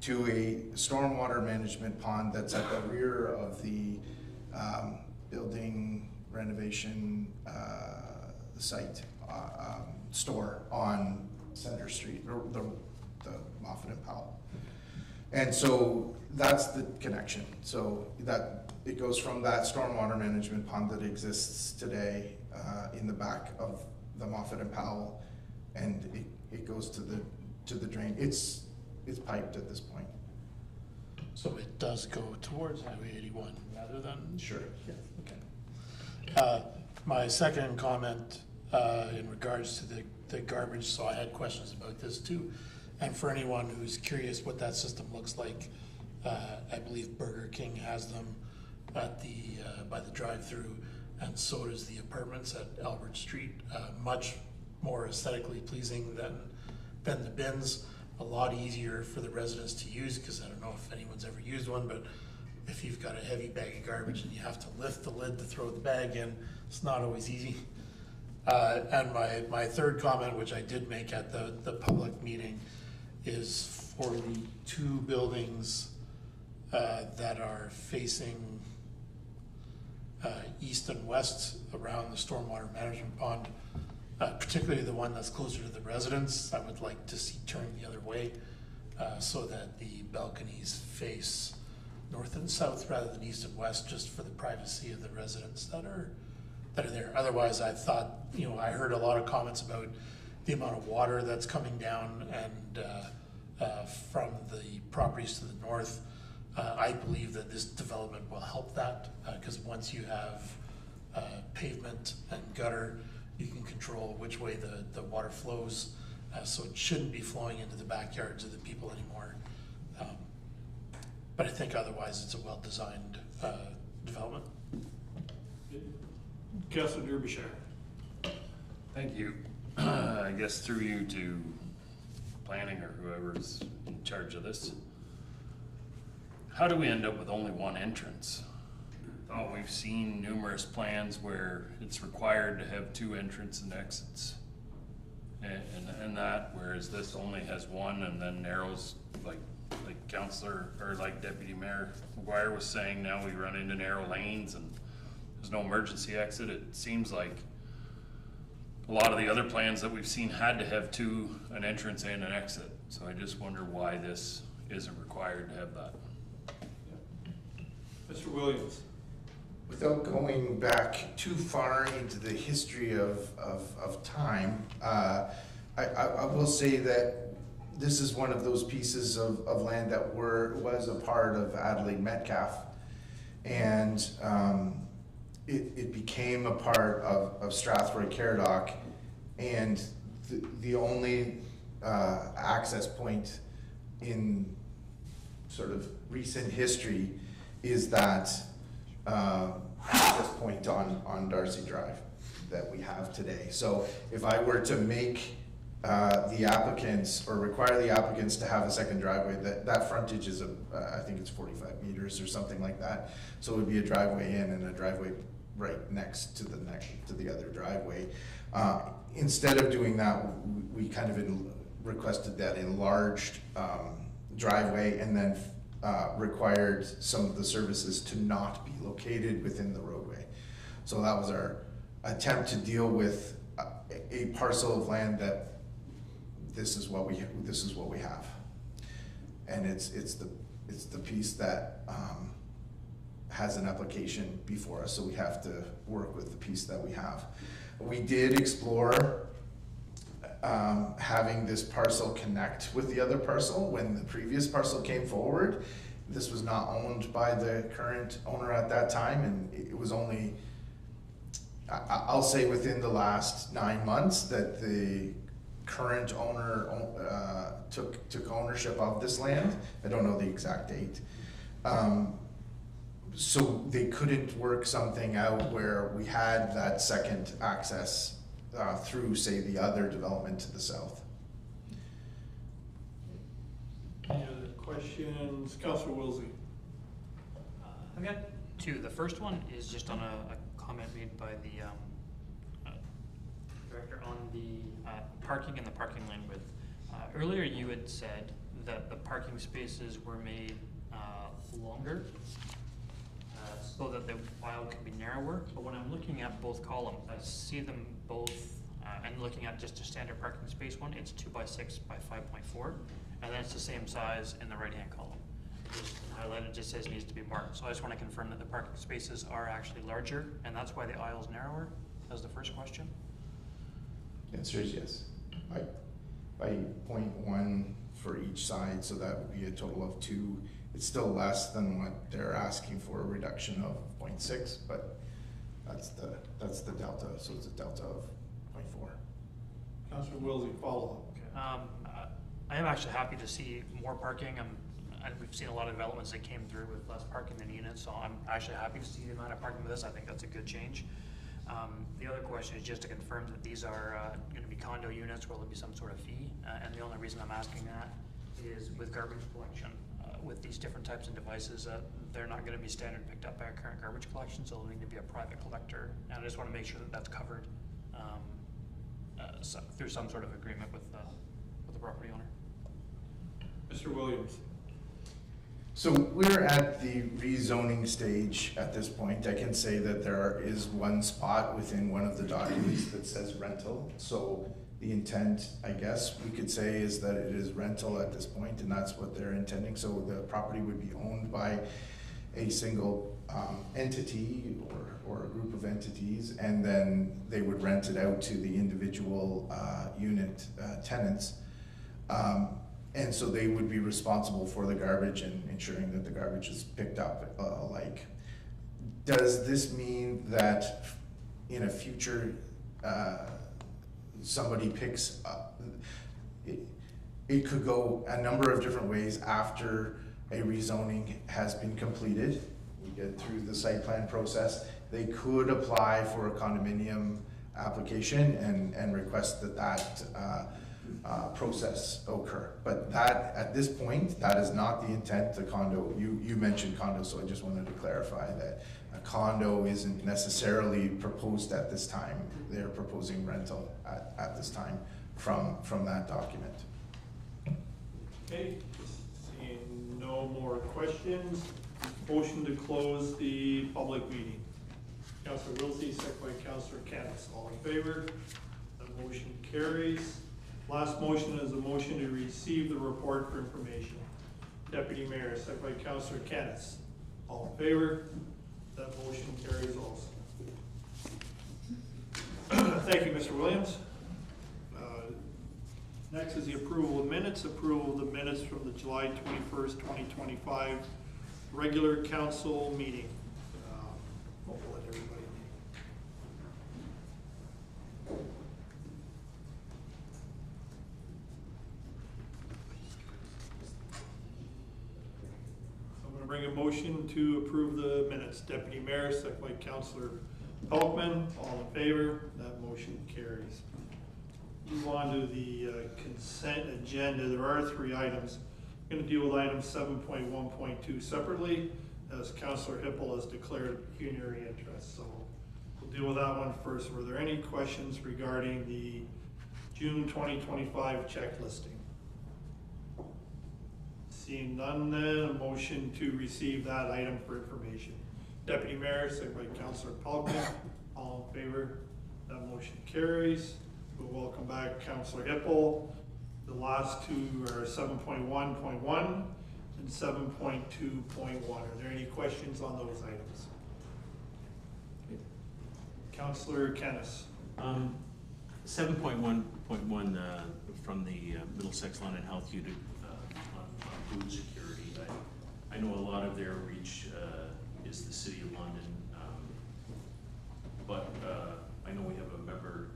Speaker 9: to a stormwater management pond that's at the rear of the building renovation site store on Center Street, or the Moffat and Powell. And so that's the connection. So that it goes from that stormwater management pond that exists today in the back of the Moffat and Powell, and it goes to the drain. It's piped at this point.
Speaker 14: So it does go towards Highway 81 rather than?
Speaker 9: Sure.
Speaker 14: Yeah, okay. My second comment in regards to the garbage, so I had questions about this too. And for anyone who's curious what that system looks like, I believe Burger King has them at by the drive-through, and so does the apartments at Albert Street. Much more aesthetically pleasing than the bins. A lot easier for the residents to use, because I don't know if anyone's ever used one, but if you've got a heavy bag of garbage and you have to lift the lid to throw the bag in, it's not always easy. And my third comment, which I did make at the public meeting, is for the two buildings that are facing east and west around the stormwater management pond, particularly the one that's closer to the residents. I would like to see turned the other way so that the balconies face north and south rather than east and west, just for the privacy of the residents that are there. Otherwise, I thought, I heard a lot of comments about the amount of water that's coming down and from the properties to the north. I believe that this development will help that, because once you have pavement and gutter, you can control which way the water flows, so it shouldn't be flowing into the backyards of the people anymore. But I think otherwise it's a well-designed development.
Speaker 1: Councilor Derbyshire.
Speaker 15: Thank you. I guess through you to planning or whoever's in charge of this. How do we end up with only one entrance? Oh, we've seen numerous plans where it's required to have two entrances and exits. And that, whereas this only has one and then narrows, like Councillor, or like Deputy Mayor McGuire was saying, now we run into narrow lanes and there's no emergency exit. It seems like a lot of the other plans that we've seen had to have an entrance and an exit. So I just wonder why this isn't required to have that.
Speaker 1: Mr. Williams.
Speaker 9: Without going back too far into the history of time, I will say that this is one of those pieces of land that was a part of Adelaide Metcalf, and it became a part of Strathroy-Caradoc, and the only access point in sort of recent history is that access point on Darcy Drive that we have today. So if I were to make the applicants, or require the applicants to have a second driveway, that frontage is I think it's 45 meters or something like that. So it would be a driveway in and a driveway right next to the other driveway. Instead of doing that, we kind of requested that enlarged driveway, and then required some of the services to not be located within the roadway. So that was our attempt to deal with a parcel of land that this is what we have, and it's the piece that has an application before us. So we have to work with the piece that we have. We did explore having this parcel connect with the other parcel when the previous parcel came forward. This was not owned by the current owner at that time, and it was only, I'll say within the last 9 months, that the current owner took ownership of this land. I don't know the exact date. So they couldn't work something out where we had that second access through, say, the other development to the south.
Speaker 1: questions? Councillor Wilsey.
Speaker 7: I've got two. The first one is just on a comment made by the director on the parking and the parking lane width. Earlier you had said that the parking spaces were made longer so that the aisle could be narrower, but when I'm looking at both columns, I see them both, and looking at just a standard parking space one, it's 2 by 6 by 5.4, and then it's the same size in the right-hand column. Just highlighted, just says needs to be marked. So I just want to confirm that the parking spaces are actually larger, and that's why the aisle's narrower. That was the first question.
Speaker 9: The answer is yes. By 0.1 for each side, so that would be a total of 2. It's still less than what they're asking for, a reduction of 0.6, but that's the delta, so it's a delta of 0.4.
Speaker 1: Councillor Wilsey, follow up.
Speaker 7: I am actually happy to see more parking. And we've seen a lot of developments that came through with less parking than units, so I'm actually happy to see the amount of parking with this. I think that's a good change. The other question is just to confirm that these are going to be condo units where there'll be some sort of fee, and the only reason I'm asking that is with garbage collection. With these different types of devices, they're not going to be standard picked up by our current garbage collection, so there'll need to be a private collector, and I just want to make sure that that's covered through some sort of agreement with the property owner.
Speaker 1: Mr. Williams.
Speaker 9: So we're at the rezoning stage at this point. I can say that there is one spot within one of the documents that says rental. So the intent, I guess we could say, is that it is rental at this point, and that's what they're intending. So the property would be owned by a single entity or a group of entities, and then they would rent it out to the individual unit tenants. And so they would be responsible for the garbage and ensuring that the garbage is picked up alike. Does this mean that in a future somebody picks up, it could go a number of different ways after a rezoning has been completed? We get through the site plan process. They could apply for a condominium application and request that process occur. But that, at this point, that is not the intent. The condo, you mentioned condo, so I just wanted to clarify that a condo isn't necessarily proposed at this time. They're proposing rental at this time from that document.
Speaker 1: Okay, seeing no more questions, motion to close the public meeting. Councillor Wilsey, second by Councillor Canis. All in favor? The motion carries. Last motion is a motion to receive the report for information. Deputy Mayor, second by Councillor Canis. All in favor? That motion carries also. Thank you, Mr. Williams. Next is the approval of minutes. Approval of the minutes from the July 21st, 2025 regular council meeting. We'll let everybody I'm going to bring a motion to approve the minutes. Deputy Mayor, second by Councillor Pelkman. All in favor? That motion carries. Move on to the consent agenda. There are 3 items. I'm going to deal with item 7.1.2 separately, as Councillor Hippel has declared a pecuniary interest. So we'll deal with that one first. Were there any questions regarding the June 2025 check listing? Seeing none, then a motion to receive that item for information. Deputy Mayor, second by Councillor Pelkman. All in favor? That motion carries. We'll welcome back Councillor Hippel. The last 2 are 7.1.1 and 7.2.1. Are there any questions on those items? Councillor Canis.
Speaker 8: 7.1.1 from the Middlesex Land and Health Unit on food security. I know a lot of their reach is the City of London, but I know we have a member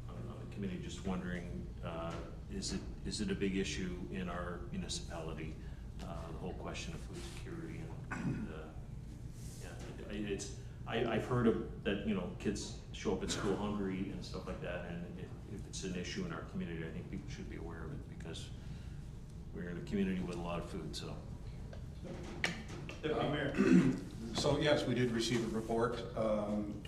Speaker 8: on the committee just wondering, is it a big issue in our municipality, the whole question of food security? And yeah, I've heard of that, kids show up at school hungry and stuff like that, and if it's an issue in our community, I think people should be aware of it, because we're in a community with a lot of food, so.
Speaker 1: Deputy Mayor.
Speaker 13: So yes, we did receive a report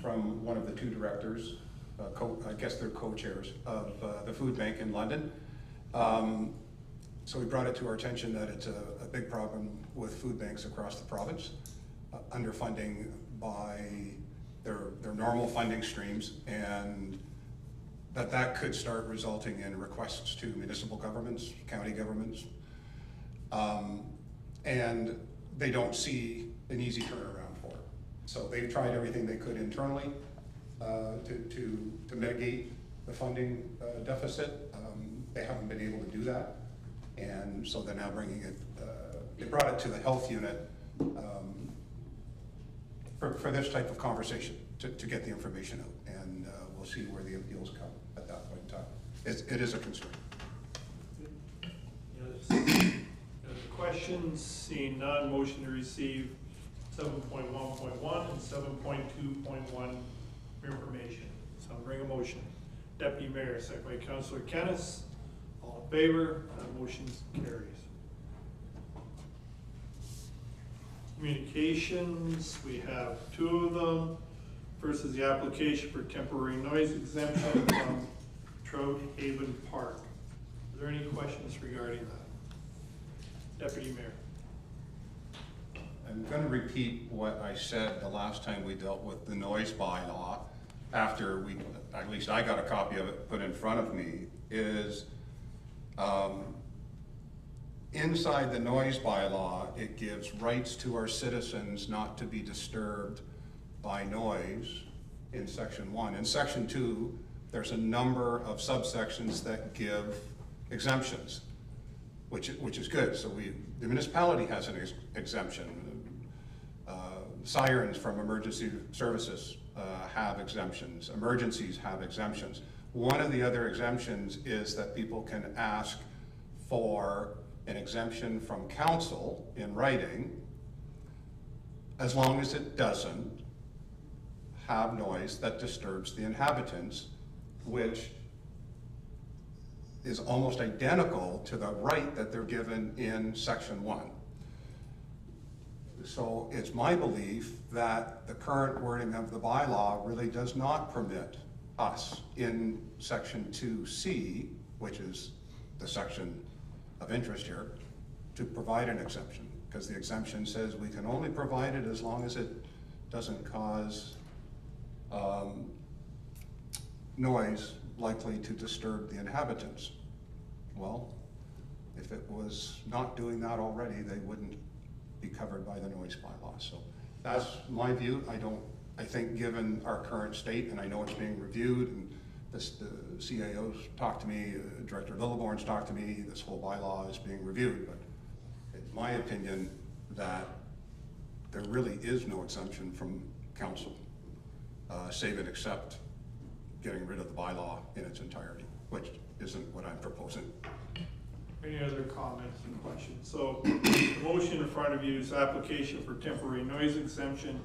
Speaker 13: from one of the two directors, I guess they're co-chairs of the food bank in London. So we brought it to our attention that it's a big problem with food banks across the province, underfunding by their normal funding streams, and that could start resulting in requests to municipal governments, county governments, and they don't see an easy turnaround for it. So they've tried everything they could internally to mitigate the funding deficit. They haven't been able to do that, and so they're now bringing it, they brought it to the health unit for this type of conversation, to get the information out, and we'll see where the appeals come at that point in time. It is a concern.
Speaker 1: Questions? Seeing none, motion to receive 7.1.1 and 7.2.1 information. So I'll bring a motion. Deputy Mayor, second by Councillor Kennis. All in favor? That motion carries. Communications, we have two of them. First is the application for temporary noise exemption from Trout Haven Park. Are there any questions regarding that? Deputy Mayor.
Speaker 13: I'm going to repeat what I said the last time we dealt with the noise bylaw, after at least I got a copy of it put in front of me, is inside the noise bylaw, it gives rights to our citizens not to be disturbed by noise in section 1. In section 2, there's a number of subsections that give exemptions, which is good. So the municipality has an exemption. Sirens from emergency services have exemptions. Emergencies have exemptions. One of the other exemptions is that people can ask for an exemption from council in writing, as long as it doesn't have noise that disturbs the inhabitants, which is almost identical to the right that they're given in section 1. So it's my belief that the current wording of the bylaw really does not permit us in section 2C, which is the section of interest here, to provide an exemption, because the exemption says we can only provide it as long as it doesn't cause noise likely to disturb the inhabitants. Well, if it was not doing that already, they wouldn't be covered by the noise bylaw. So that's my view. I think given our current state, and I know it's being reviewed, and the CAO's talked to me, Director Lilleborn's talked to me, this whole bylaw is being reviewed, but it's my opinion that there really is no exemption from council, save and except getting rid of the bylaw in its entirety, which isn't what I'm proposing.
Speaker 1: Any other comments and questions? So the motion in front of you is application for temporary noise exemption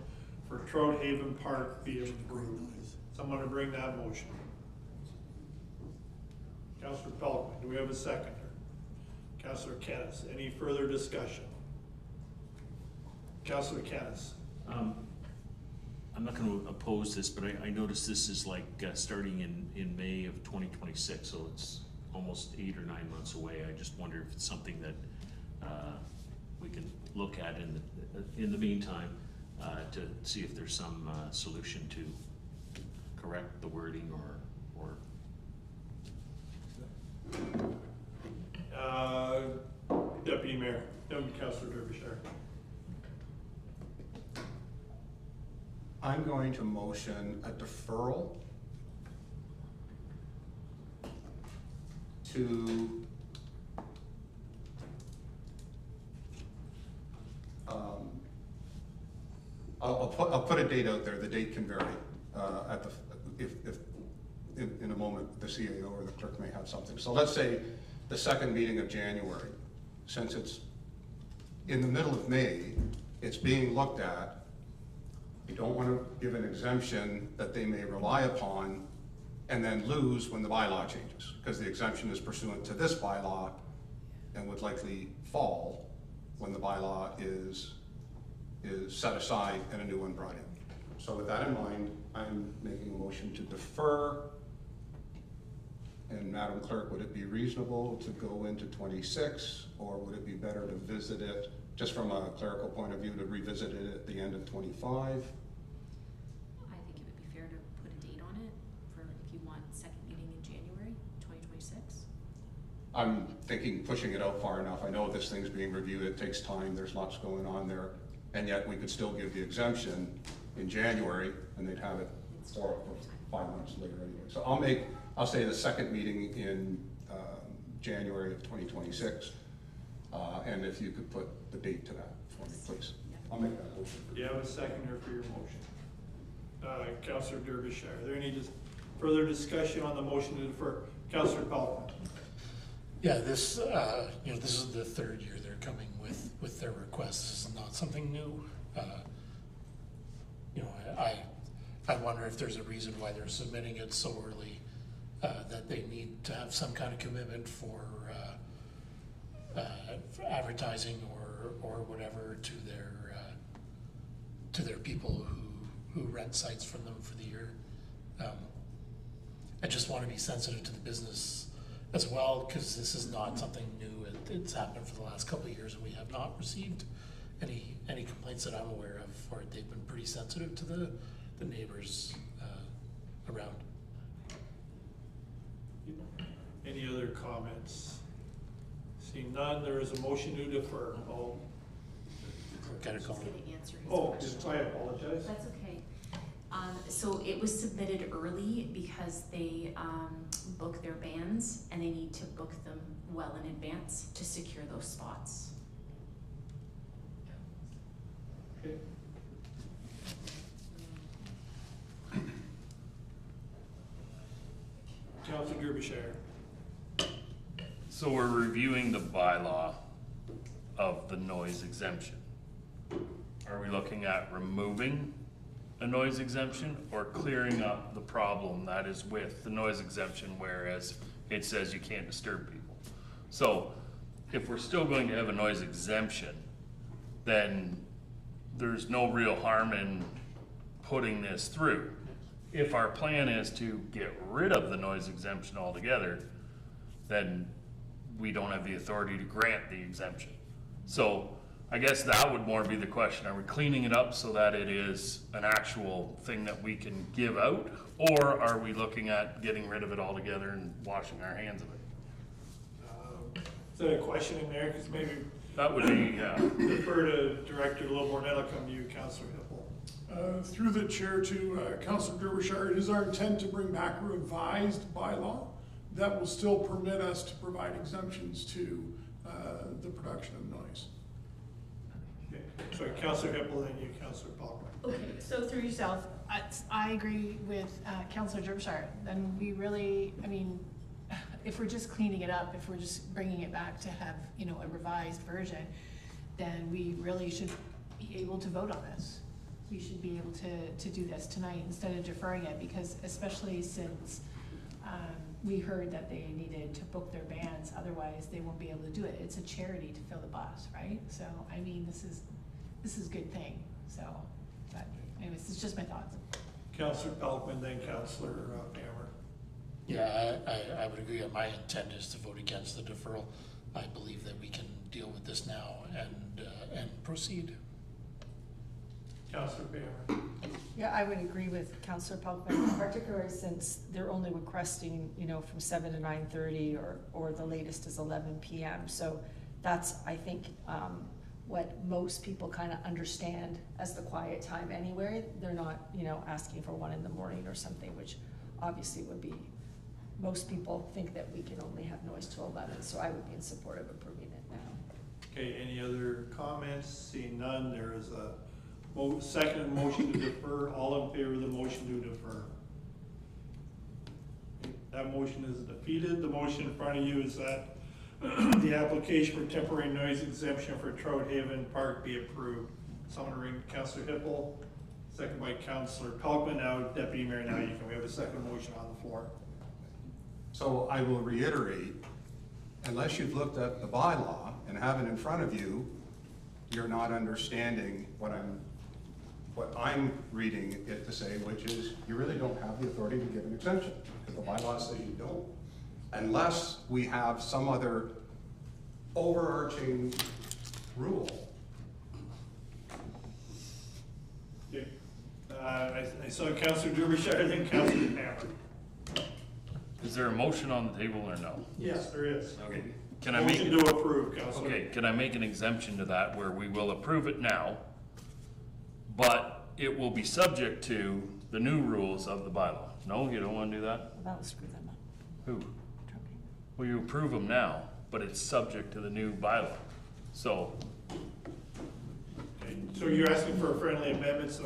Speaker 1: for Trout Haven Park be approved. Someone to bring that motion. Councillor Pelican, do we have a seconder? Councillor Kennis, any further discussion? Councillor Kennis.
Speaker 8: I'm not going to oppose this, but I noticed this is like starting in May of 2026, so it's almost 8 or 9 months away. I just wonder if it's something that we can look at in the meantime to see if there's some solution to correct the wording or
Speaker 1: Deputy Mayor, Councillor Derbyshire.
Speaker 13: I'm going to motion a deferral to I'll put a date out there. The date can vary. In a moment the CAO or the clerk may have something. So let's say the second meeting of January. Since it's in the middle of May, it's being looked at. You don't want to give an exemption that they may rely upon and then lose when the bylaw changes, because the exemption is pursuant to this bylaw and would likely fall when the bylaw is set aside and a new one brought in. So with that in mind, I'm making a motion to defer. And Madam Clerk, would it be reasonable to go into 26, or would it be better to visit it, just from a clerical point of view, to revisit it at the end of 25?
Speaker 16: I think it would be fair to put a date on it for if you want second meeting in January 2026.
Speaker 13: I'm thinking pushing it out far enough. I know this thing's being reviewed, it takes time, there's lots going on there, and yet we could still give the exemption in January, and they'd have it 4 or 5 months later anyway. So I'll say the second meeting in January of 2026, and if you could put the date to that for me, please. I'll make that motion.
Speaker 1: Do you have a seconder for your motion? Councillor Derbyshire. Are there any further discussion on the motion to defer? Councillor Pelkman.
Speaker 14: Yeah, this this is the third year they're coming with their request. This is not something new. I wonder if there's a reason why they're submitting it so early, that they need to have some kind of commitment for advertising or whatever to their people who rent sites from them for the year. I just want to be sensitive to the business as well, because this is not something new. It's happened for the last couple of years, and we have not received any complaints that I'm aware of for it. They've been pretty sensitive to the neighbors around.
Speaker 1: Any other comments? Seeing none, there is a motion to defer.
Speaker 16: Got a call. To answer his question.
Speaker 1: I apologize.
Speaker 16: That's okay. So it was submitted early because they book their bands, and they need to book them well in advance to secure those spots.
Speaker 1: Okay. Councillor Derbyshire.
Speaker 15: So we're reviewing the bylaw of the noise exemption. Are we looking at removing a noise exemption or clearing up the problem that is with the noise exemption, whereas it says you can't disturb people? So if we're still going to have a noise exemption, then there's no real harm in putting this through. If our plan is to get rid of the noise exemption altogether, then we don't have the authority to grant the exemption. So I guess that would more be the question. Are we cleaning it up so that it is an actual thing that we can give out? Or are we looking at getting rid of it altogether and washing our hands of it?
Speaker 1: Is that a question in there? Because maybe
Speaker 15: that would be, yeah.
Speaker 1: Defer to Director Littlemore, then I'll come to you, Councillor Hippel.
Speaker 17: Through the chair to Councillor Derbyshire, it is our intent to bring back a revised bylaw that will still permit us to provide exemptions to the production of noise.
Speaker 1: Okay. So Councillor Hippel, then you, Councillor Palmer.
Speaker 2: Okay, so through yourself, I agree with Councillor Derbyshire. Then we really, if we're just cleaning it up, if we're just bringing it back to have, a revised version, then we really should be able to vote on this. We should be able to do this tonight instead of deferring it, because especially since we heard that they needed to book their bands, otherwise they won't be able to do it. It's a charity to fill the bus, right? So, this is a good thing. So, but anyways, it's just my thoughts.
Speaker 1: Councillor Pelkman, then Councillor Hammer.
Speaker 14: Yeah, I would agree. My intent is to vote against the deferral. I believe that we can deal with this now and proceed.
Speaker 1: Councillor Hammer.
Speaker 3: Yeah, I would agree with Councillor Pelkman, particularly since they're only requesting, from 7 to 9:30 or the latest is 11 p.m. So that's, I think, what most people kind of understand as the quiet time anyway. They're not, asking for 1 in the morning or something, which obviously would be, most people think that we can only have noise till 11. So I would be in support of approving it now.
Speaker 1: Okay, any other comments? Seeing none, there is a second motion to defer. All in favor of the motion to defer? That motion is defeated. The motion in front of you is that the application for temporary noise exemption for Trout Haven Park be approved. Someone ring Councillor Hippel, second by Councillor Pelkman. Now, Deputy Mayor, we have a second motion on the floor.
Speaker 13: So I will reiterate unless you've looked at the bylaw and have it in front of you, you're not understanding what I'm reading it to say, which is you really don't have the authority to give an exemption, because the bylaw says you don't. Unless we have some other overarching rule.
Speaker 1: Okay. I saw Councillor Derbyshire, then Councillor Hammer.
Speaker 15: Is there a motion on the table or no?
Speaker 1: Yes, there is.
Speaker 15: Okay. Can I make
Speaker 1: Motion to approve, Councillor.
Speaker 15: Okay, can I make an exemption to that where we will approve it now, but it will be subject to the new rules of the bylaw? No, you don't want to do that?
Speaker 3: That will screw them up.
Speaker 15: Who? Well, you approve them now, but it's subject to the new bylaw. So,
Speaker 1: Okay, so you're asking for a friendly amendment, so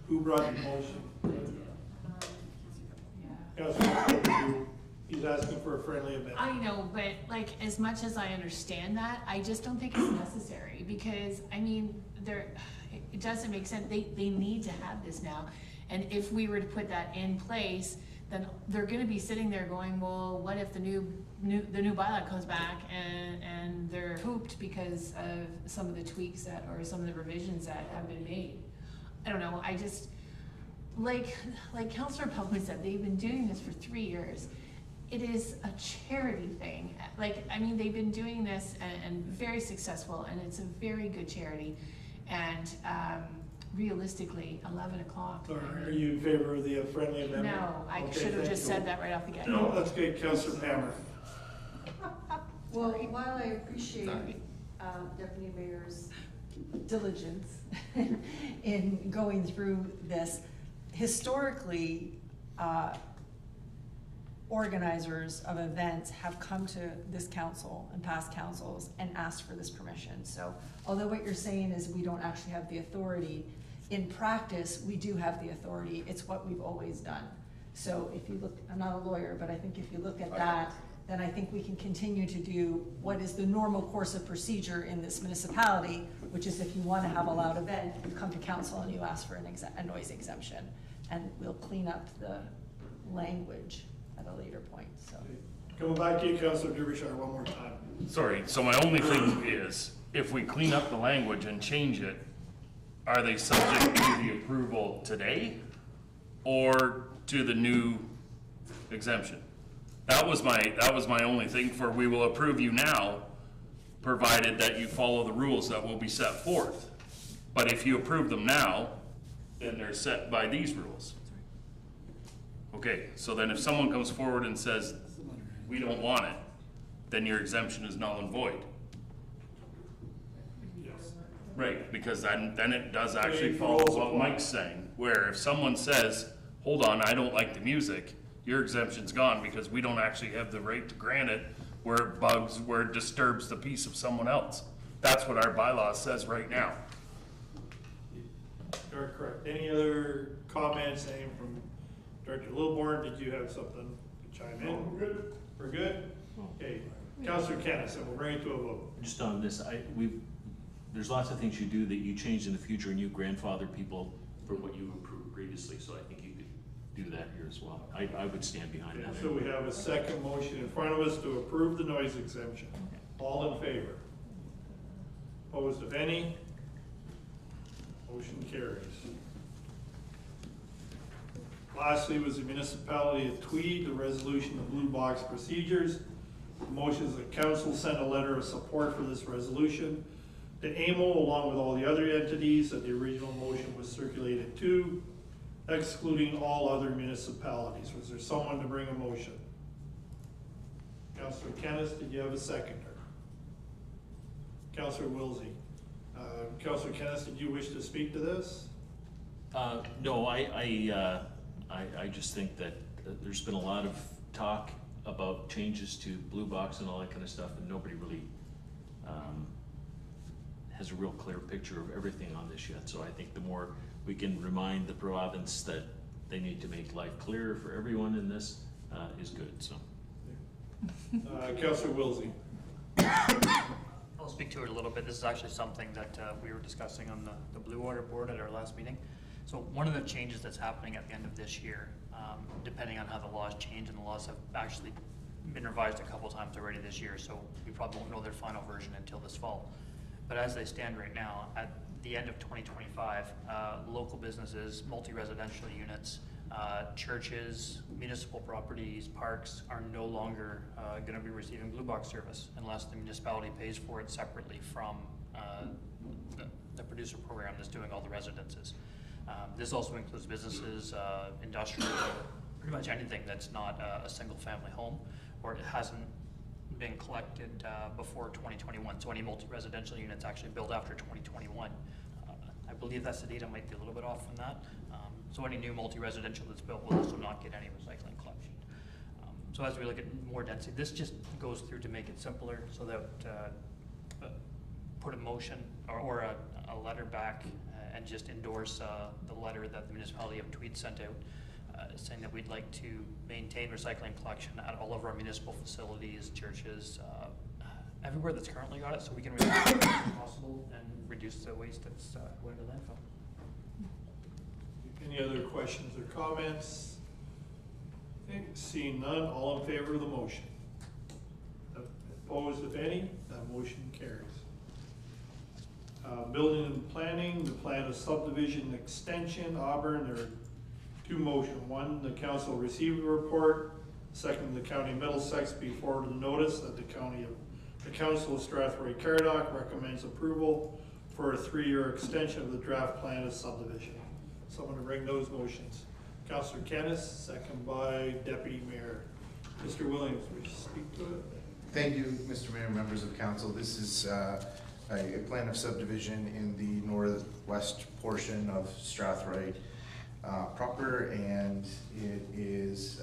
Speaker 1: who brought the motion? Councillor, he's asking for a friendly amendment.
Speaker 2: I know, but like, as much as I understand that, I just don't think it's necessary, because, I mean, it doesn't make sense, they need to have this now. And if we were to put that in place, then they're gonna be sitting there going, well, what if the new bylaw comes back and they're hooped because of some of the tweaks or some of the revisions that have been made? I don't know, I just, like Councillor Pelkman said, they've been doing this for 3 years. It is a charity thing. Like, I mean, they've been doing this and very successful, and it's a very good charity. And realistically, 11 o'clock.
Speaker 1: Are you in favor of the friendly amendment?
Speaker 2: No, I
Speaker 1: Okay,
Speaker 2: should have
Speaker 1: thank
Speaker 2: just
Speaker 1: you.
Speaker 2: said that right off the get-go.
Speaker 1: No, that's good, Councillor Hammer.
Speaker 3: Well, while I appreciate Deputy Mayor's diligence in going through this, historically, organizers of events have come to this council and past councils and asked for this permission. So although what you're saying is we don't actually have the authority, in practice, we do have the authority. It's what we've always done. So if you look, I'm not a lawyer, but I think if you look at that, then I think we can continue to do what is the normal course of procedure in this municipality, which is if you want to have a loud event, you come to council and you ask for a noise exemption. And we'll clean up the language at a later point, so.
Speaker 1: Coming back to you, Councillor Derbyshire, one more time.
Speaker 15: sorry, so my only thing is, if we clean up the language and change it, are they subject to the approval today or to the new exemption? That was my only thing for we will approve you now, provided that you follow the rules that will be set forth. But if you approve them now, then they're set by these rules. Okay, so then if someone comes forward and says, we don't want it, then your exemption is null and void.
Speaker 1: Yes.
Speaker 15: Right, because then it does actually follow what Mike's saying, where if someone says, hold on, I don't like the music, your exemption's gone because we don't actually have the right to grant it where it bugs, where it disturbs the peace of someone else. That's what our bylaw says right now.
Speaker 1: You're correct. Any other comments, anything from Director Littleborn? Did you have something to chime in?
Speaker 17: No, we're good.
Speaker 1: We're good? Okay. Councillor Kennis, and we'll bring it to a vote.
Speaker 8: Just on this, there's lots of things you do that you change in the future and you grandfather people for what you approved previously, so I think you could do that here as well. I would stand behind
Speaker 1: Okay,
Speaker 8: that.
Speaker 1: so we have a second motion in front of us to approve the noise exemption. All in favor? Opposed, if any? Motion carries. Lastly was the municipality of Tweed, the resolution of blue box procedures. The motion is that council send a letter of support for this resolution to AMO along with all the other entities that the original motion was circulated to, excluding all other municipalities. Was there someone to bring a motion? Councillor Kennis, did you have a seconder? Councillor Wilsey. Councillor Kennis, did you wish to speak to this?
Speaker 8: No, I just think that there's been a lot of talk about changes to blue box and all that kind of stuff, and nobody really has a real clear picture of everything on this yet. So I think the more we can remind the province that they need to make life clearer for everyone in this is good. So,
Speaker 1: Councillor Wilsey.
Speaker 7: I'll speak to it a little bit. This is actually something that we were discussing on the Blue Water Board at our last meeting. So one of the changes that's happening at the end of this year, depending on how the laws change, and the laws have actually been revised a couple times already this year, so we probably won't know their final version until this fall. But as they stand right now, at the end of 2025, local businesses, multi-residential units, churches, municipal properties, parks are no longer going to be receiving blue box service unless the municipality pays for it separately from the producer program that's doing all the residences. This also includes businesses, industrial, pretty much anything that's not a single family home or it hasn't been collected before 2021. So any multi-residential units actually built after 2021. I believe that's the date. I might be a little bit off from that. So any new multi-residential that's built will also not get any recycling collection. So as we look at more density, this just goes through to make it simpler so that put a motion or a letter back and just endorse the letter that the municipality of Tweed sent out saying that we'd like to maintain recycling collection at all of our municipal facilities, churches, everywhere that's currently got it, so we can recycle as much as possible and reduce the waste that's going to landfill.
Speaker 1: Any other questions or comments? Okay, seeing none, all in favor of the motion? Opposed, if any? That motion carries. Building and planning, the plan of subdivision extension, Auburn, there are two motions. One, the council received the report. Second, the county of Middlesex be forwarded the notice that the council of Strathroy-Caradoc recommends approval for a 3-year extension of the draft plan of subdivision. Someone to bring those motions. Councillor Kennis, second by Deputy Mayor. Mr. Williams, will you speak to it?
Speaker 9: Thank you, Mr. Mayor, members of council. This is a plan of subdivision in the northwest portion of Strathroy proper, and it is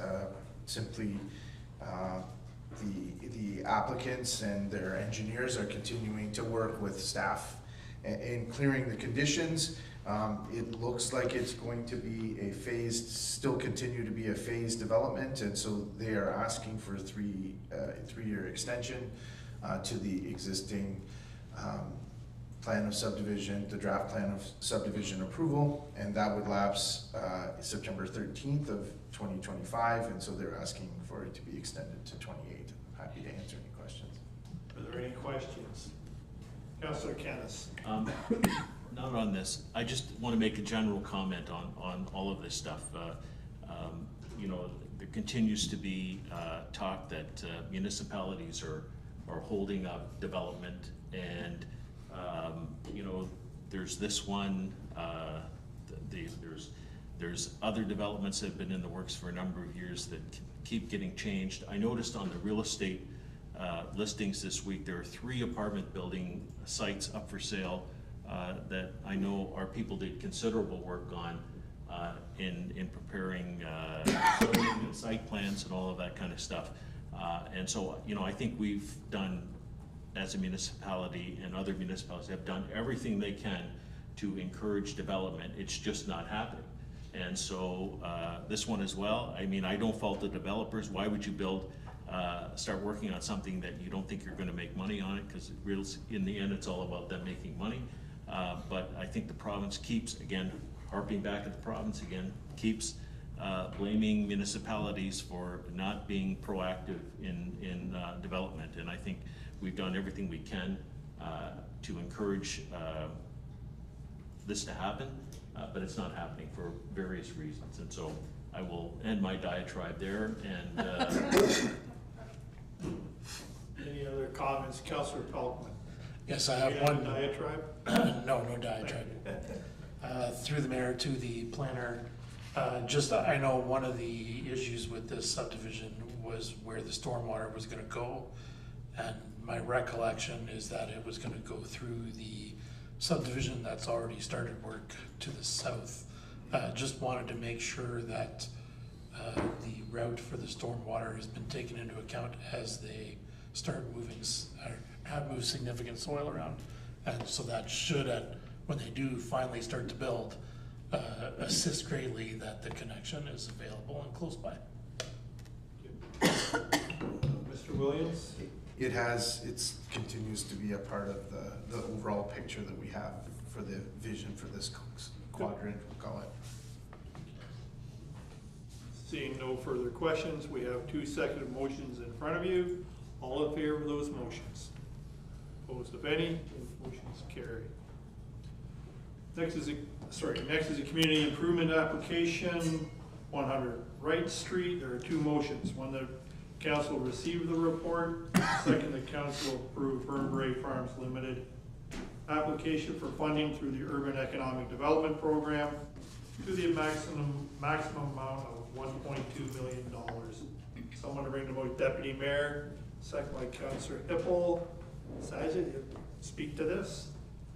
Speaker 9: simply the applicants and their engineers are continuing to work with staff in clearing the conditions. It looks like it's going to be a still continue to be a phased development, and so they are asking for a three-year extension to the existing plan of subdivision, the draft plan of subdivision approval, and that would lapse September 13th of 2025, and so they're asking for it to be extended to 28. I'm happy to answer any questions.
Speaker 1: Are there any questions? Councillor Kennis.
Speaker 8: Not on this. I just want to make a general comment on all of this stuff. You know, there continues to be talk that municipalities are holding up development, and you know, there's this one. There's other developments that have been in the works for a number of years that keep getting changed. I noticed on the real estate listings this week there are 3 apartment building sites up for sale. That I know our people did considerable work on in preparing zoning and site plans and all of that kind of stuff. And so, you know, I think we've done, as a municipality and other municipalities have done everything they can to encourage development. It's just not happening. And so this one as well, I mean, I don't fault the developers. Why would you start working on something that you don't think you're going to make money on it? Because in the end, it's all about them making money. But I think the province keeps, again, harping back at the province again, keeps blaming municipalities for not being proactive in development. And I think we've done everything we can to encourage this to happen, but it's not happening for various reasons. And so I will end my diatribe there. And
Speaker 1: any other comments? Councillor Pelkman.
Speaker 14: Yes, I have one.
Speaker 1: Diatribe?
Speaker 14: No diatribe. Through the mayor to the planner, I know one of the issues with this subdivision was where the stormwater was gonna go. And my recollection is that it was gonna go through the subdivision that's already started work to the south. Just wanted to make sure that the route for the stormwater has been taken into account as they start have moved significant soil around. And so that should, when they do finally start to build, assist greatly that the connection is available and close by.
Speaker 1: Mr. Williams?
Speaker 9: It continues to be a part of the overall picture that we have for the vision for this quadrant, we'll call it.
Speaker 1: Seeing no further questions, we have two seconded motions in front of you. All in favor of those motions? Opposed, if any? Motions carry. Next is a community improvement application, 100 Wright Street. There are two motions. One, that council receive the report. Second, that council approve Burnbrae Farms Limited application for funding through the Urban Economic Development Program to the maximum amount of $1.2 million. Someone to bring the motion, Deputy Mayor, second by Councillor Hippel. Sajid, you speak to this.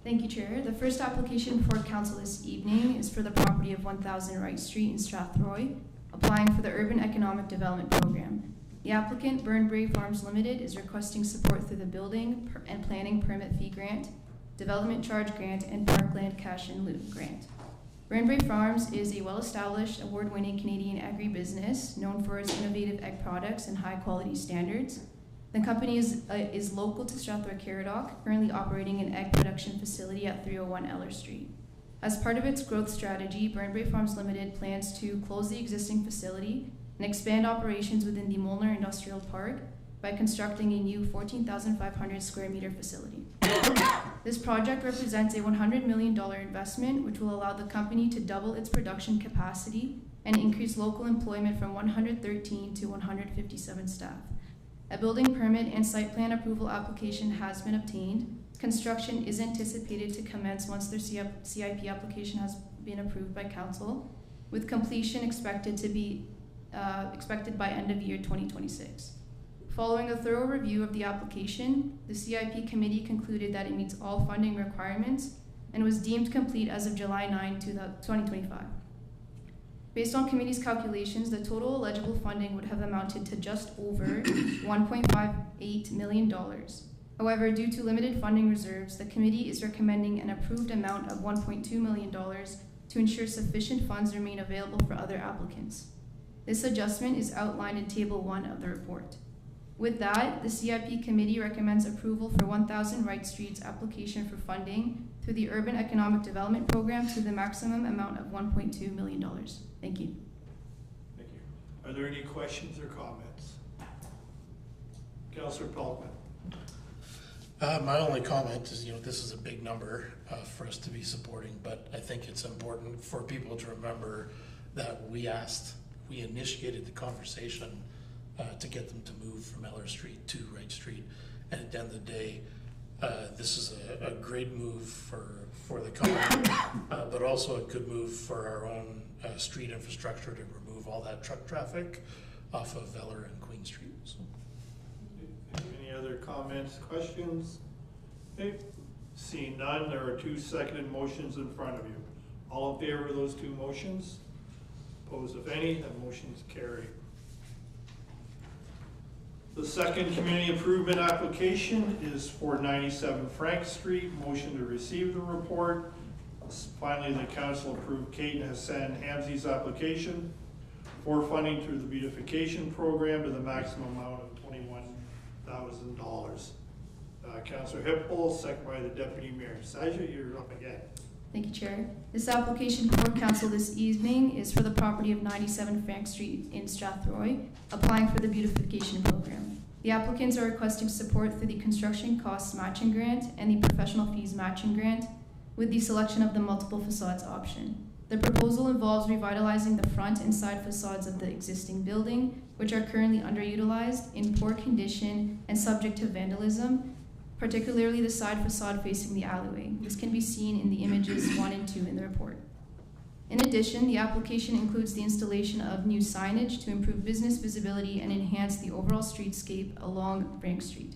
Speaker 18: Thank you, Chair. The first application before Council this evening is for the property of 1000 Wright Street in Strathroy, applying for the Urban Economic Development Program. The applicant, Burnbrae Farms Limited, is requesting support through the Building and Planning Permit Fee Grant, Development Charge Grant, and Parkland Cash in Lieu Grant. Burnbrae Farms is a well-established, award-winning Canadian agribusiness known for its innovative egg products and high-quality standards. The company is local to Strathroy-Caradoc, currently operating an egg production facility at 301 Eller Street. As part of its growth strategy, Burnbrae Farms Limited plans to close the existing facility and expand operations within the Molnar Industrial Park by constructing a new 14,500 square meter facility. This project represents a $100 million investment, which will allow the company to double its production capacity and increase local employment from 113 to 157 staff. A building permit and site plan approval application has been obtained. Construction is anticipated to commence once their CIP application has been approved by council, with completion expected by end of year 2026. Following a thorough review of the application, the CIP committee concluded that it meets all funding requirements and was deemed complete as of July 9, 2025. Based on committee's calculations, the total eligible funding would have amounted to just over $1.58 million. However, due to limited funding reserves, the committee is recommending an approved amount of $1.2 million to ensure sufficient funds remain available for other applicants. This adjustment is outlined in Table 1 of the report. With that, the CIP committee recommends approval for 1000 Wright Street's application for funding through the Urban Economic Development Program to the maximum amount of $1.2 million. Thank you.
Speaker 1: Thank you. Are there any questions or comments? Councillor Pelkman.
Speaker 14: My only comment is, this is a big number for us to be supporting, but I think it's important for people to remember that we initiated the conversation to get them to move from Eller Street to Wright Street. And at the end of the day, this is a great move for the company, but also a good move for our own street infrastructure to remove all that truck traffic off of Eller and Queen Street. So.
Speaker 1: Any other comments, questions? Okay. Seeing none, there are two seconded motions in front of you. All in favor of those two motions? Opposed, if any? The motions carry. The second community improvement application is for 97 Frank Street. Motion to receive the report. Finally, the council approved Kate and Hassan Hamzi's application for funding through the beautification program to the maximum amount of $21,000. Councillor Hippel, second by the Deputy Mayor. Sajid, you're up again.
Speaker 18: Thank you, Chair. This application before council this evening is for the property of 97 Frank Street in Strathroy, applying for the beautification program. The applicants are requesting support through the construction costs matching grant and the professional fees matching grant, with the selection of the multiple facades option. The proposal involves revitalizing the front and side facades of the existing building, which are currently underutilized, in poor condition, and subject to vandalism, particularly the side facade facing the alleyway. This can be seen in the images 1 and 2 in the report. In addition, the application includes the installation of new signage to improve business visibility and enhance the overall streetscape along Frank Street.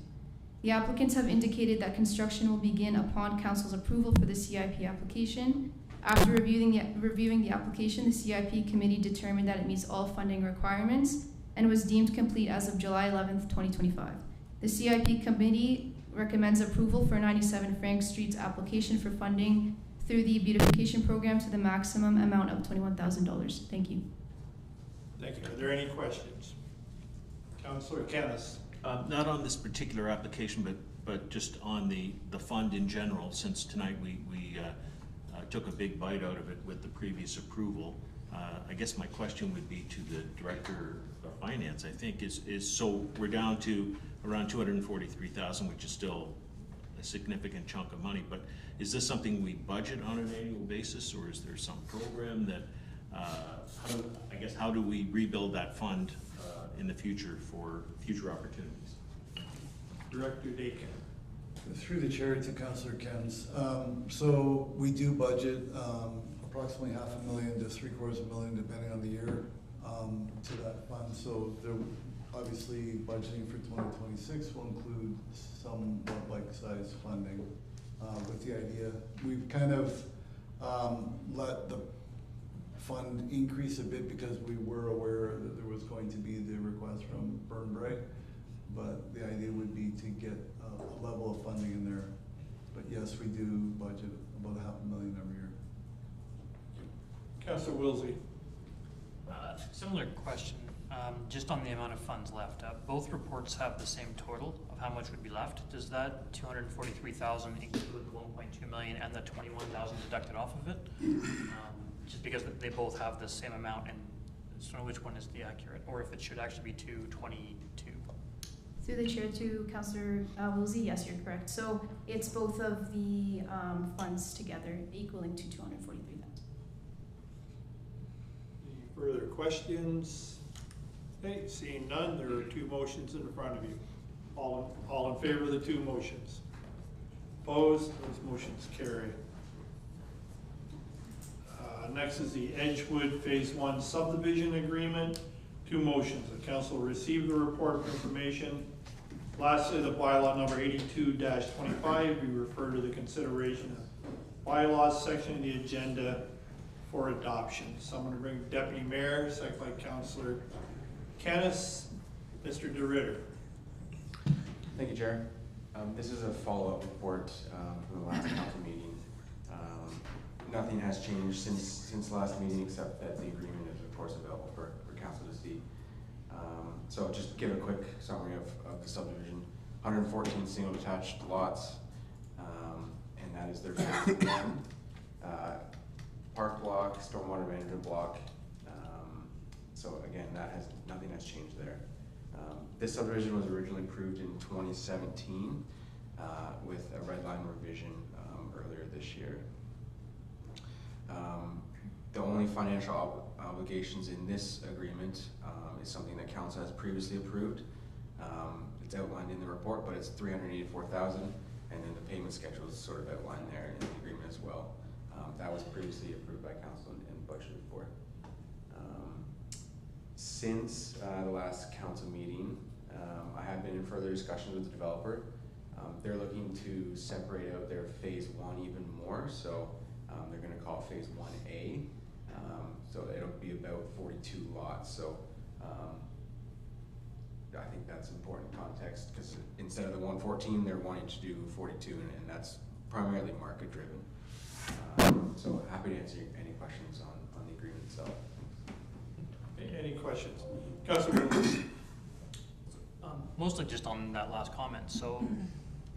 Speaker 18: The applicants have indicated that construction will begin upon council's approval for the CIP application. After reviewing the application, the CIP committee determined that it meets all funding requirements and was deemed complete as of July 11th, 2025. The CIP committee recommends approval for 97 Frank Street's application for funding through the beautification program to the maximum amount of $21,000. Thank you.
Speaker 1: Thank you. Are there any questions? Councillor Kennis.
Speaker 8: Not on this particular application, but just on the fund in general, since tonight we took a big bite out of it with the previous approval. I guess my question would be to the Director of Finance, I think, is so we're down to around 243,000, which is still a significant chunk of money, but is this something we budget on an annual basis, or is there some program that, how do we rebuild that fund in the future for future opportunities?
Speaker 1: Director Dakin.
Speaker 5: Through the chair to Councillor Kens. So we do budget approximately $500,000 to $750,000, depending on the year, to that fund. So there, obviously, budgeting for 2026 will include somewhat like-sized funding. With the idea, we've kind of let the fund increase a bit because we were aware that there was going to be the request from Burnbrae, but the idea would be to get a level of funding in there. But yes, we do budget about $500,000 every year.
Speaker 1: Councillor Wilsey.
Speaker 7: Similar question, just on the amount of funds left. Both reports have the same total of how much would be left. Does that 243,000 include the 1.2 million and the 21,000 deducted off of it? Just because they both have the same amount, and so which one is the accurate, or if it should actually be 222?
Speaker 18: Through the chair to Councillor Wilsey, yes, you're correct. So it's both of the funds together equaling to 243,000.
Speaker 1: Any further questions? Okay, seeing none, there are two motions in front of you. All in favor of the two motions? Opposed? Those motions carry. Next is the Edgewood Phase 1 subdivision agreement. Two motions. The council received the report for information. Lastly, the bylaw number 82-25, we refer to the consideration of bylaws section of the agenda for adoption. So I'm going to bring Deputy Mayor, second by Councillor Kennis, Mr. DeRitter.
Speaker 19: Thank you, Chair. This is a follow-up report from the last council meeting. Nothing has changed since last meeting, except that the agreement is of course available for council to see. So just give a quick summary of the subdivision. 114 single detached lots, and that is their phase 1. Park block, stormwater management block. So again, nothing has changed there. This subdivision was originally approved in 2017 with a red line revision earlier this year. The only financial obligations in this agreement is something that council has previously approved. It's outlined in the report, but it's $384,000, and then the payment schedule is sort of outlined there in the agreement as well. That was previously approved by council and budgeted for. Since the last council meeting, I have been in further discussions with the developer. They're looking to separate out their phase 1 even more, so they're going to call phase 1A. So it'll be about 42 lots. So I think that's important context, because instead of the 114, they're wanting to do 42, and that's primarily market driven. So happy to answer any questions on the agreement itself.
Speaker 1: Any questions? Councillor Wilson.
Speaker 7: Mostly just on that last comment. So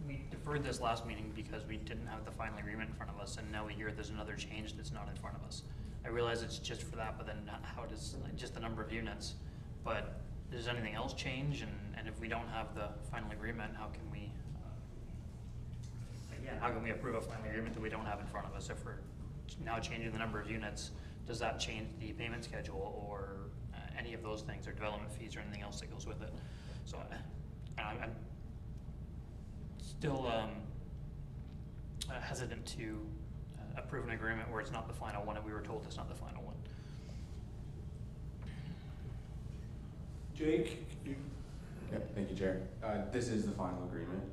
Speaker 7: we deferred this last meeting because we didn't have the final agreement in front of us, and now we hear there's another change that's not in front of us. I realize it's just for that, but then how does, like, just the number of units, but does anything else change? And if we don't have the final agreement, how can we, again, how can we approve a final agreement that we don't have in front of us? If we're now changing the number of units, does that change the payment schedule or any of those things, or development fees or anything else that goes with it? So I'm still hesitant to approve an agreement where it's not the final one, and we were told it's not the final one.
Speaker 1: Jake?
Speaker 19: Yep, thank you, Chair. This is the final agreement.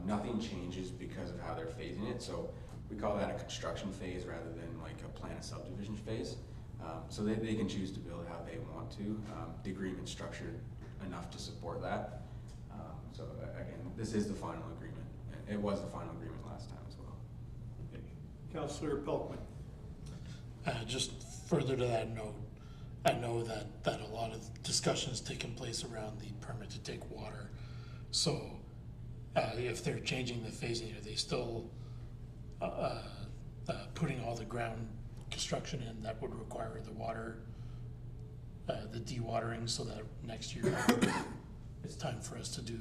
Speaker 19: Nothing changes because of how they're phasing it, so we call that a construction phase rather than like a plan of subdivision phase. So they can choose to build how they want to. The agreement's structured enough to support that. So again, this is the final agreement. It was the final agreement last time as well.
Speaker 1: Okay. Councillor Pelkman.
Speaker 14: Just further to that note, I know that a lot of discussions taken place around the permit to take water. So if they're changing the phasing, are they still putting all the ground construction in that would require the water the dewatering so that next year it's time for us to do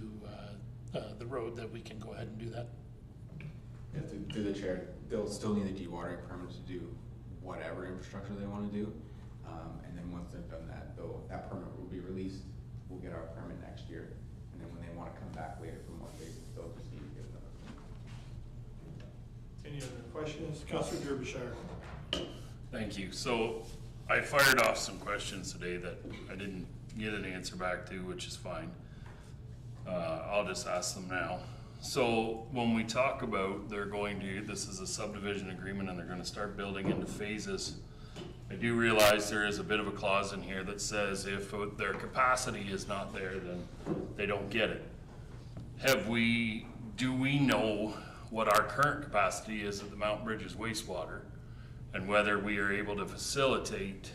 Speaker 14: the road, that we can go ahead and do that.
Speaker 19: Yeah, through the chair, they'll still need a dewatering permit to do whatever infrastructure they want to do. And then once they've done that, that permit will be released. We'll get our permit next year. And then when they want to come back later for more phases, they'll just need to get another permit.
Speaker 1: Any other questions? Councillor Derbyshire.
Speaker 15: Thank you. So I fired off some questions today that I didn't get an answer back to, which is fine. I'll just ask them now. So when we talk about this is a subdivision agreement and they're gonna start building into phases, I do realize there is a bit of a clause in here that says if their capacity is not there, then they don't get it. Do we know what our current capacity is at the Mount Bridges wastewater and whether we are able to facilitate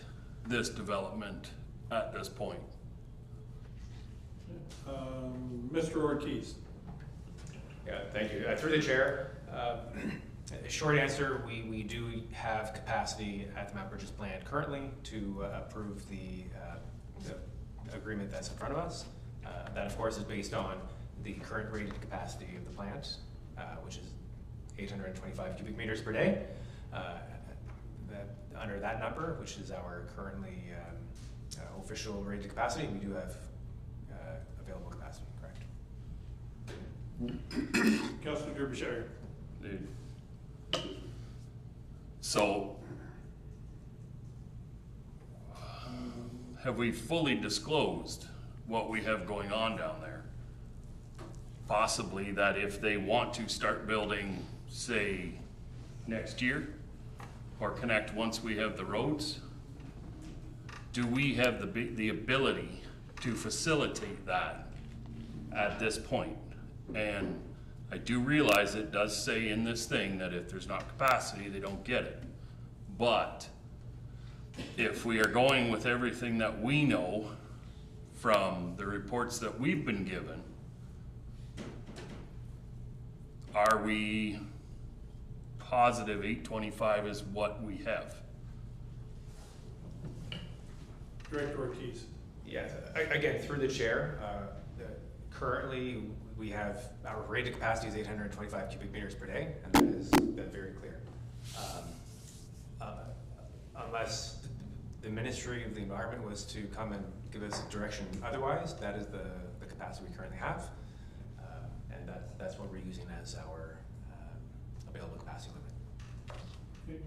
Speaker 15: this development at this point?
Speaker 1: Mr. Ortiz.
Speaker 20: Yeah, thank you. Through the chair, short answer, we do have capacity at the Mount Bridges plant currently to approve the agreement that's in front of us. That of course is based on the current rated capacity of the plant, which is 825 cubic meters per day. Under that number, which is our currently official rated capacity, we do have available capacity, correct?
Speaker 1: Councillor Derbyshire.
Speaker 15: So, have we fully disclosed what we have going on down there? Possibly that if they want to start building, say, next year, or connect once we have the roads, do we have the ability to facilitate that at this point? And I do realize it does say in this thing that if there's not capacity, they don't get it. But if we are going with everything that we know from the reports that we've been given, are we positive 825 is what we have?
Speaker 1: Director Ortiz.
Speaker 20: Yeah, again, through the chair, currently we have, our rated capacity is 825 cubic meters per day, and that is very clear. Unless the Ministry of the Environment was to come and give us a direction otherwise, that is the capacity we currently have. And that's what we're using as our available capacity limit.
Speaker 1: Okay.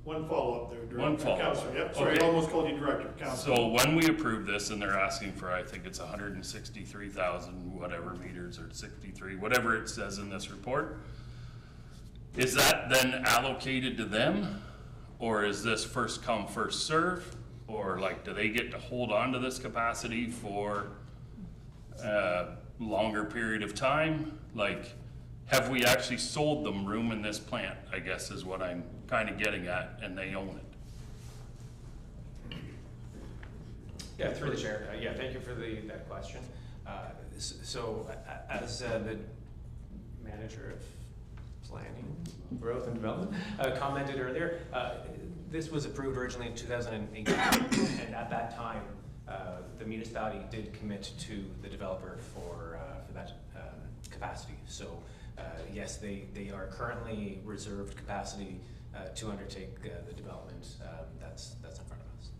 Speaker 1: One follow-up there, Director.
Speaker 15: One follow-up.
Speaker 1: Councillor, yep, sorry,
Speaker 15: Okay.
Speaker 1: I almost called you Director. Councillor.
Speaker 15: So when we approve this and they're asking for, I think it's 163,000 whatever meters, or 63, whatever it says in this report, is that then allocated to them? Or is this first come, first serve? Or like, do they get to hold on to this capacity for a longer period of time? Like, have we actually sold them room in this plant, I guess is what I'm kind of getting at, and they own it?
Speaker 20: Yeah, through the chair. Yeah, thank you for that question. So as the manager of planning, growth and development commented earlier, this was approved originally in 2018, and at that time, the municipality did commit to the developer for that capacity. So yes, they are currently reserved capacity to undertake the development that's in front of us.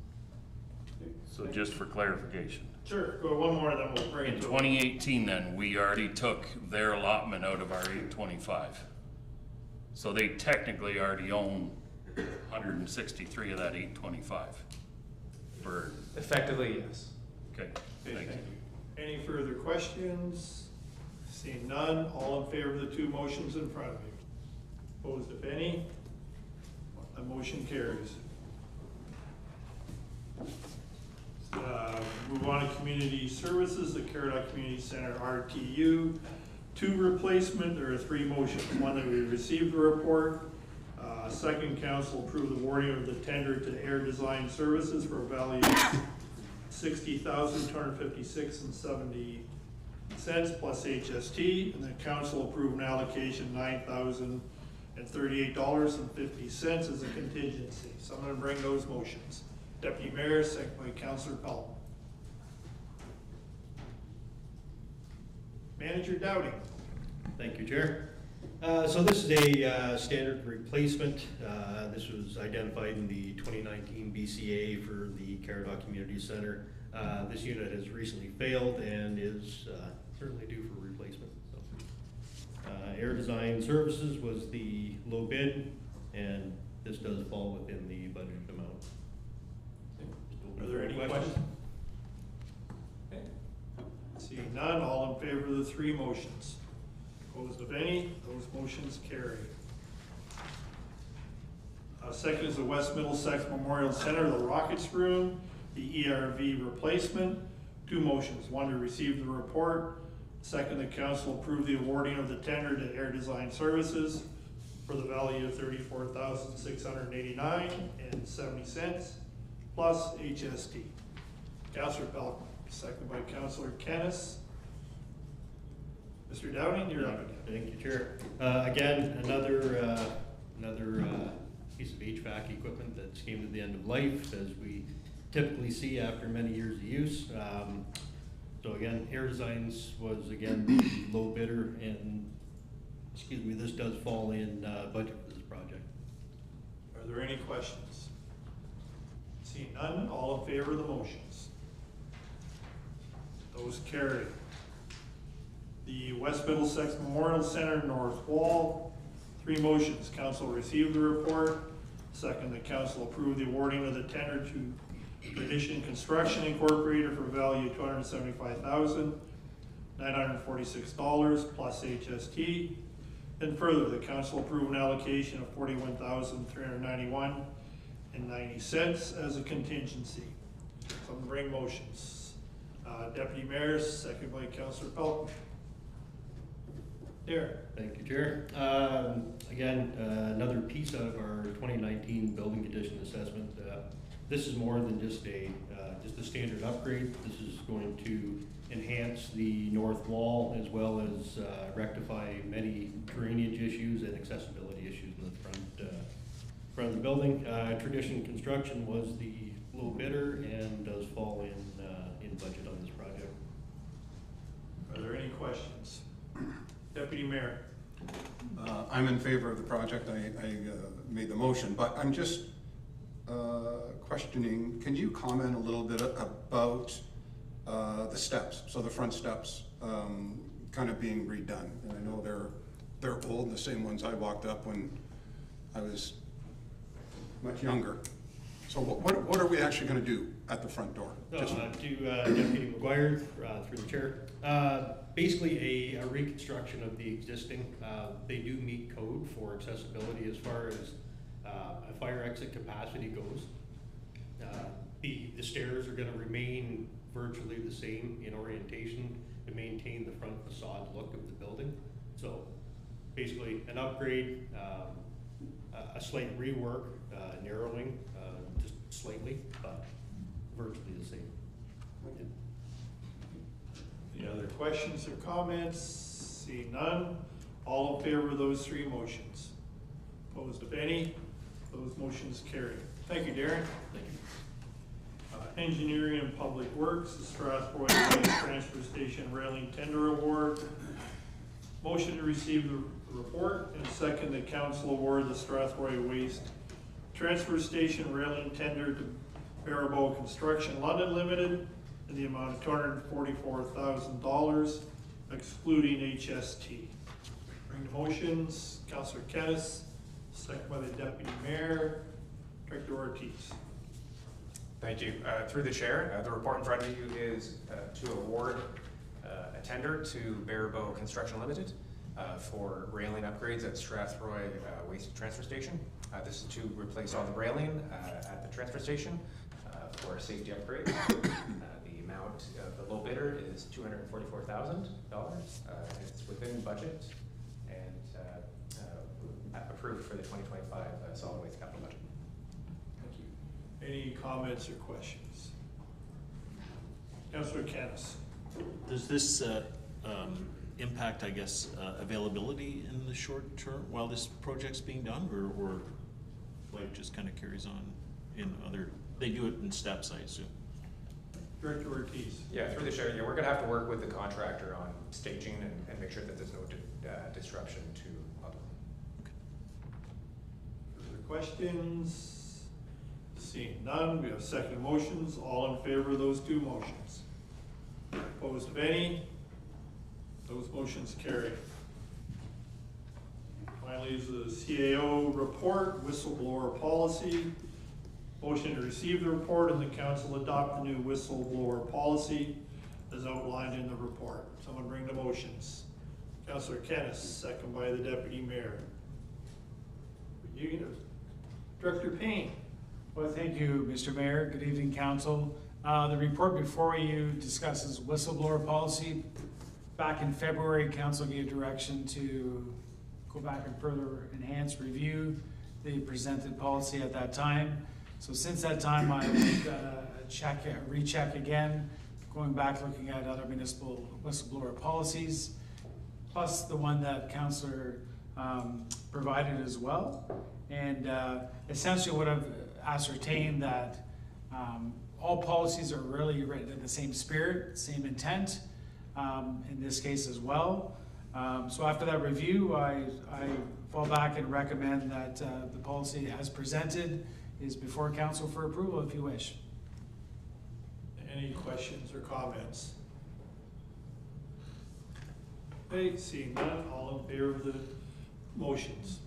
Speaker 15: So just for clarification.
Speaker 1: Sure, go one more, then we'll bring it
Speaker 15: In
Speaker 1: to
Speaker 15: 2018 then, we already took their allotment out of our 825. So they technically already own 163 of that 825. For
Speaker 20: effectively, yes.
Speaker 15: Okay, thank you.
Speaker 1: Any further questions? Seeing none, all in favor of the two motions in front of you? Opposed, if any? The motion carries. Move on to community services, the Caradoc Community Center RTU. 2 replacement, there are 3 motions. One, that we received the report. Second, council approve the awarding of the tender to Air Design Services for a value of $60,256.70 plus HST, and the council approved an allocation $9,038.50 as a contingency. So I'm going to bring those motions. Deputy Mayor, second by Councillor Pelton. Manager Dowding.
Speaker 21: Thank you, Chair. So this is a standard replacement. This was identified in the 2019 BCA for the Caradoc Community Center. This unit has recently failed and is certainly due for replacement. So, Air Design Services was the low bid, and this does fall within the budgeted amount.
Speaker 1: Are there any questions? Okay. Seeing none, all in favor of the three motions? Opposed of any? Those motions carry. Second is the West Middlesex Memorial Center, the Rockets Room, the ERV replacement. Two motions. One, to receive the report. Second, the council approve the awarding of the tender to Air Design Services for the value of $34,689.70 plus HST. Councillor Pelton, second by Councillor Kennis. Mr. Downing, you're up again.
Speaker 21: Thank you, Chair. Again, another piece of HVAC equipment that's came to the end of life, as we typically see after many years of use. So again, Air Designs was again the low bidder, and excuse me, this does fall in budget for this project.
Speaker 1: Are there any questions? Seeing none, all in favor of the motions? Those carry. The West Middlesex Memorial Center North Wall, three motions. Council received the report. Second, the council approved the awarding of the tender to Tradition Construction Incorporated for a value of $275,946 plus HST. And further, the council approved an allocation of $41,391.90 as a contingency. So I'm going to bring motions. Deputy Mayor, second by Councillor Pelton. Darren.
Speaker 21: Thank you, Chair. Again, another piece out of our 2019 building condition assessment. This is more than just a standard upgrade. This is going to enhance the north wall as well as rectify many drainage issues and accessibility issues in the front of the building. Tradition Construction was the low bidder and does fall in budget on this project.
Speaker 1: Are there any questions? Deputy Mayor.
Speaker 13: I'm in favor of the project. I made the motion, but I'm just questioning, can you comment a little bit about the steps, so the front steps kind of being redone? And I know they're old, the same ones I walked up when I was much younger. So what are we actually going to do at the front door?
Speaker 21: To Deputy McGuire, through the chair. Basically a reconstruction of the existing. They do meet code for accessibility as far as a fire exit capacity goes. The stairs are going to remain virtually the same in orientation to maintain the front facade look of the building. So basically an upgrade, a slight rework, narrowing just slightly, but virtually the same.
Speaker 1: Any other questions or comments? Seeing none, all in favor of those three motions? Opposed of any? Those motions carry. Thank you, Darren.
Speaker 21: Thank you.
Speaker 1: Engineering and Public Works, the Strathroy Transfer Station Railing Tender Award. Motion to receive the report, and second, the council award the Strathroy Waste Transfer Station Railing Tender to Barabo Construction London Limited in the amount of $244,000, excluding HST. Bring the motions. Councillor Kennis, second by the Deputy Mayor. Director Ortiz.
Speaker 20: Thank you. Through the chair, the report in front of you is to award a tender to Barabo Construction Limited for railing upgrades at Strathroy Waste Transfer Station. This is to replace all the railing at the transfer station for a safety upgrade. The amount of the low bidder is $244,000. It's within budget and approved for the 2025 solid waste capital budget.
Speaker 1: Any comments or questions? Councillor Kennis.
Speaker 8: Does this impact, I guess, availability in the short term while this project's being done, or life just kind of carries on in other They do it in steps, I assume.
Speaker 1: Director Ortiz.
Speaker 20: Yeah, through the chair, yeah, we're gonna have to work with the contractor on staging and make sure that there's no disruption to public.
Speaker 1: Further questions? Seeing none, we have second motions. All in favor of those two motions? Opposed of any? Those motions carry. Finally is the CAO report, whistleblower policy. Motion to receive the report and the council adopt the new whistleblower policy as outlined in the report. Someone bring the motions. Councillor Kennis, second by the Deputy Mayor. Director Payne.
Speaker 4: Well, thank you, Mr. Mayor. Good evening, council. The report before you discusses whistleblower policy. Back in February, council gave direction to go back and further enhance review the presented policy at that time. So since that time, I've recheck again, going back looking at other municipal whistleblower policies, plus the one that councillor provided as well. And essentially what I've ascertained that all policies are really written in the same spirit, same intent, in this case as well. So after that review, I fall back and recommend that the policy as presented is before council for approval if you wish.
Speaker 1: Any questions or comments? Okay, seeing none, all in favor of the motions?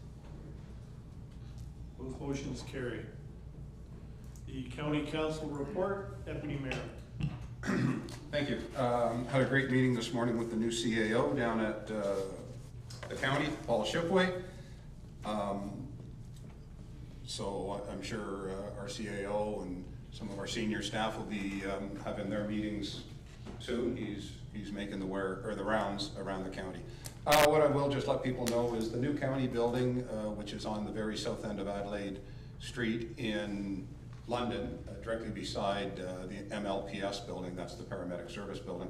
Speaker 1: Those motions carry. The county council report, Deputy Mayor.
Speaker 13: Thank you. Had a great meeting this morning with the new CAO down at the county, Paul Shipway. So I'm sure our CAO and some of our senior staff will be having their meetings soon. He's making the rounds around the county. What I will just let people know is the new county building, which is on the very south end of Adelaide Street in London, directly beside the MLPS building, that's the paramedic service building,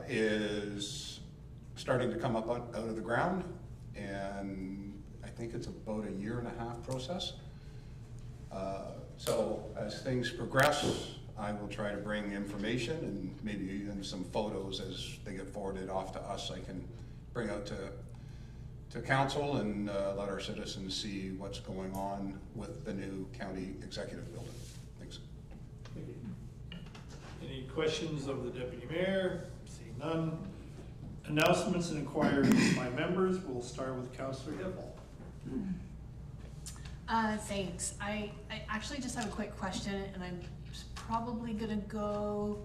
Speaker 13: is starting to come up out of the ground, and I think it's about a 1.5-year process. So as things progress, I will try to bring information and maybe even some photos as they get forwarded off to us. I can bring out to council and let our citizens see what's going on with the new county executive building. Thanks.
Speaker 1: Any questions of the Deputy Mayor? Seeing none. Announcements and inquiries by members. We'll start with Councillor Hippel.
Speaker 2: Thanks. I actually just have a quick question, and I'm probably gonna go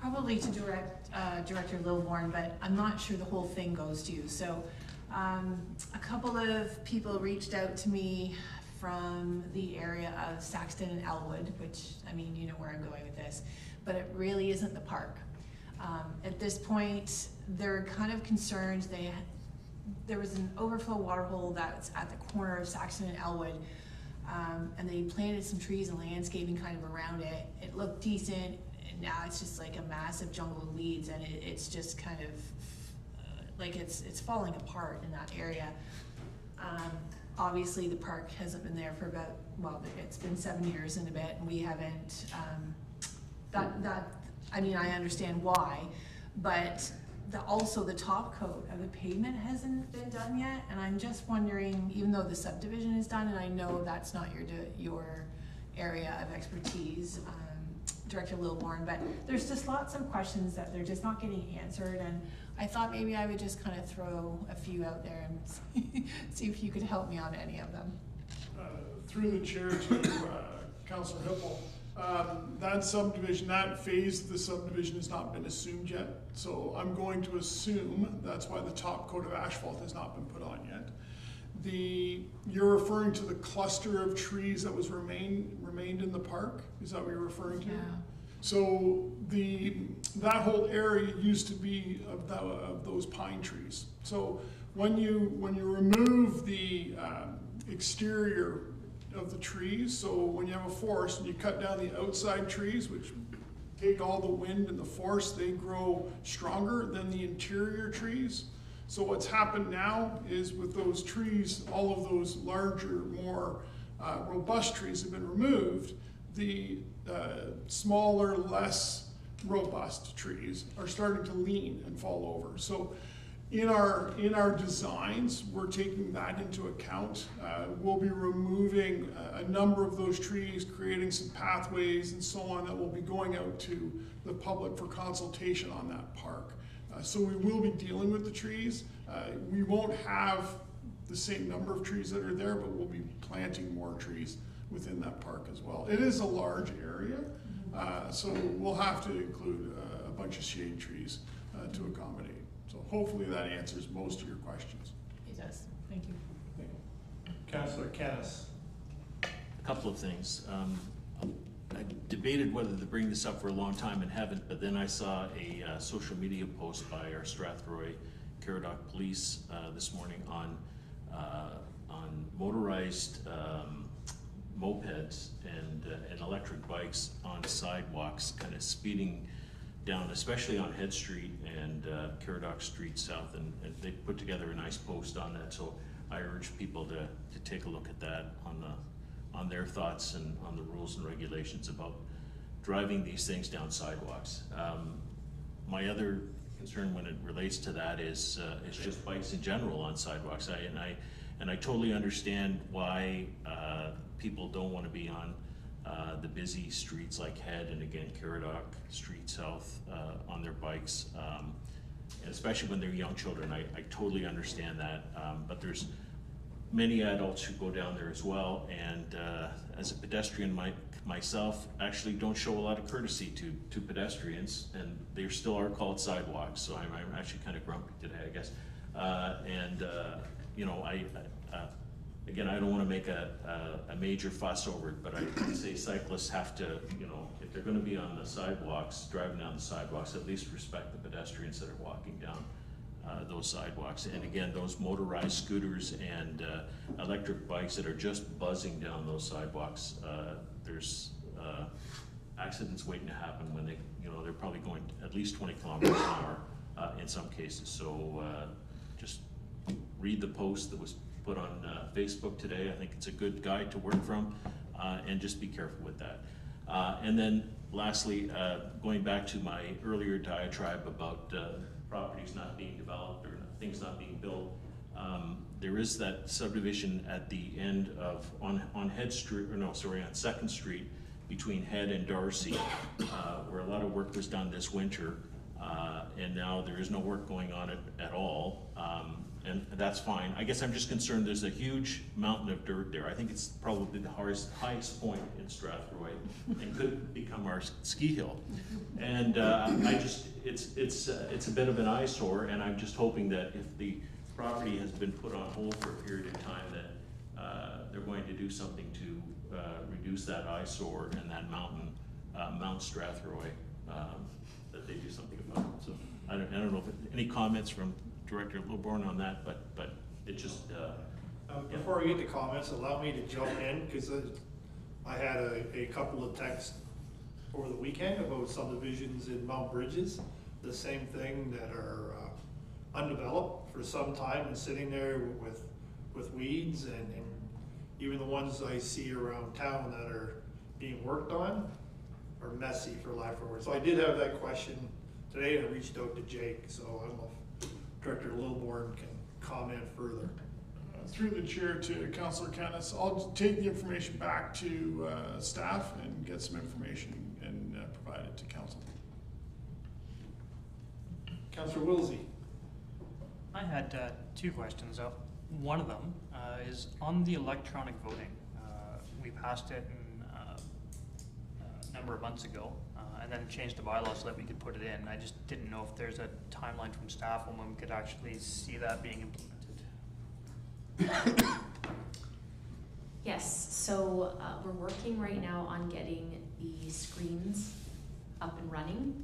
Speaker 2: to Director Lilborn, but I'm not sure the whole thing goes to you. So a couple of people reached out to me from the area of Saxton and Elwood, which, I mean, you know where I'm going with this, but it really isn't the park. At this point, they're kind of concerned. There was an overflow water hole that's at the corner of Saxton and Elwood, and they planted some trees and landscaping kind of around it. It looked decent, and now it's just like a massive jungle of weeds, and it's just kind of like it's falling apart in that area. Obviously the park hasn't been there for about, well, it's been 7 years and a bit, and we haven't, I mean, I understand why, but also the top coat of the pavement hasn't been done yet, and I'm just wondering, even though the subdivision is done, and I know that's not your area of expertise, Director Lilborn, but there's just lots of questions that they're just not getting answered, and I thought maybe I would just kind of throw a few out there and see if you could help me on any of them.
Speaker 17: Through the chair to Councillor Hippel, that subdivision, that phase of the subdivision has not been assumed yet. So I'm going to assume that's why the top coat of asphalt has not been put on yet. You're referring to the cluster of trees that was remained in the park? Is that what you're referring to?
Speaker 2: Yeah.
Speaker 17: So that whole area used to be of those pine trees. So when you remove the exterior of the trees, so when you have a forest and you cut down the outside trees, which take all the wind and the force, they grow stronger than the interior trees. So what's happened now is with those trees, all of those larger, more robust trees have been removed, the smaller, less robust trees are starting to lean and fall over. So in our designs, we're taking that into account. We'll be removing a number of those trees, creating some pathways and so on that will be going out to the public for consultation on that park. So we will be dealing with the trees. We won't have the same number of trees that are there, but we'll be planting more trees within that park as well. It is a large area, so we'll have to include a bunch of shade trees to accommodate. So hopefully that answers most of your questions.
Speaker 2: It does. Thank you.
Speaker 1: Councillor Kennis.
Speaker 8: A couple of things. I debated whether to bring this up for a long time and haven't, but then I saw a social media post by our Strathroy-Caradoc police this morning on motorized mopeds and electric bikes on sidewalks, kind of speeding down, especially on Head Street and Caradoc Street South, and they put together a nice post on that. So I urge people to take a look at that on their thoughts and on the rules and regulations about driving these things down sidewalks. My other concern when it relates to that is just bikes in general on sidewalks. I totally understand why people don't want to be on the busy streets like Head and again Caradoc Street South on their bikes, and especially when they're young children. I totally understand that, but there's many adults who go down there as well, and as a pedestrian myself, actually don't show a lot of courtesy to pedestrians, and they still are called sidewalks, so I'm actually kind of grumpy today, I guess. You know, again, I don't want to make a major fuss over it, but I'd say cyclists have to, you know, if they're going to be on the sidewalks, driving down the sidewalks, at least respect the pedestrians that are walking down those sidewalks. And again, those motorized scooters and electric bikes that are just buzzing down those sidewalks, there's accidents waiting to happen when they, you know, they're probably going at least 20 kilometers an hour in some cases. So just read the post that was put on Facebook today. I think it's a good guide to work from, and just be careful with that. And then lastly, going back to my earlier diatribe about properties not being developed or things not being built, there is that subdivision at the end of, on Head Street, or no, sorry, on 2nd Street between Head and Darcy, where a lot of work was done this winter, and now there is no work going on it at all. And that's fine. I guess I'm just concerned there's a huge mountain of dirt there. I think it's probably the highest point in Strathroy and could become our ski hill. And it's a bit of an eyesore, and I'm just hoping that if the property has been put on hold for a period of time, that they're going to do something to reduce that eyesore and that mountain, Mount Strathroy, that they do something about it. So I don't know if any comments from Director Lilburn on that, but it just...
Speaker 1: Before we get to comments, allow me to jump in, because I had a couple of texts over the weekend about subdivisions in Mount Bridges, the same thing, that are undeveloped for some time and sitting there with weeds, and even the ones I see around town that are being worked on are messy, for lack of a word. So I did have that question today, and I reached out to Jake, so I don't know if Director Lilburn can comment further.
Speaker 17: Through the chair to Councillor Kennis, I'll take the information back to staff and get some information and provide it to council.
Speaker 1: Councillor Wilsey.
Speaker 7: I had two questions. One of them is on the electronic voting. We passed it a number of months ago, and then changed the bylaws so that we could put it in. I just didn't know if there's a timeline from staff on when we could actually see that being implemented.
Speaker 16: Yes, so we're working right now on getting the screens up and running,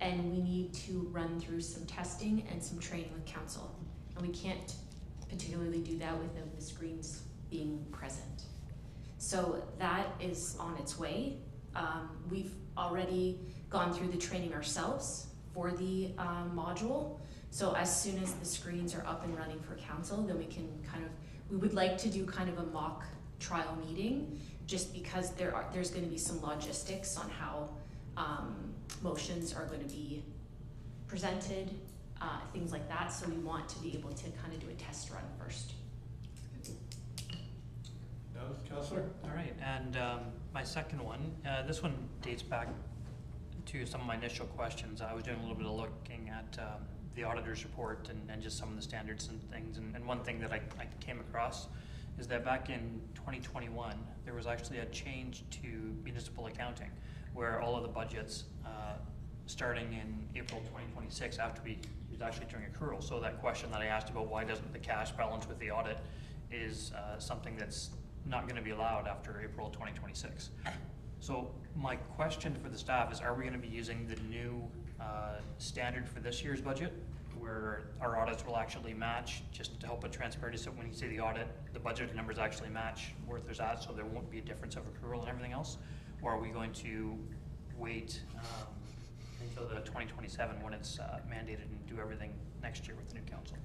Speaker 16: and we need to run through some testing and some training with council. And we can't particularly do that without the screens being present. So that is on its way. We've already gone through the training ourselves for the module. So as soon as the screens are up and running for council, then we can we would like to do kind of a mock trial meeting, just because there's going to be some logistics on how motions are going to be presented, things like that. So we want to be able to kind of do a test run first.
Speaker 1: Councillor?
Speaker 7: All right, and my second one, this one dates back to some of my initial questions. I was doing a little bit of looking at the auditor's report and just some of the standards and things. And one thing that I came across is that back in 2021, there was actually a change to municipal accounting, where all of the budgets starting in April 2026 have to be actually during accrual. So that question that I asked about why doesn't the cash balance with the audit is something that's not going to be allowed after April 2026. So my question for the staff is, are we going to be using the new standard for this year's budget, where our audits will actually match, just to help with transparency, so when you see the audit, the budget numbers actually match where there's at, so there won't be a difference of accrual and everything else? Or are we going to wait until the 2027 when it's mandated and do everything next year with the new council?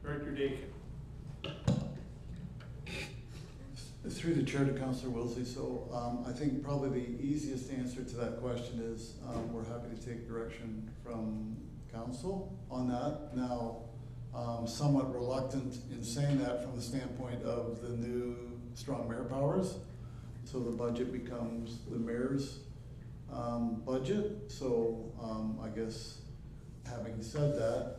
Speaker 1: Director Dakin.
Speaker 5: Through the chair to Councillor Wilsey, so I think probably the easiest answer to that question is we're happy to take direction from council on that. Now, somewhat reluctant in saying that from the standpoint of the new strong mayor powers. So the budget becomes the mayor's budget. So I guess having said that,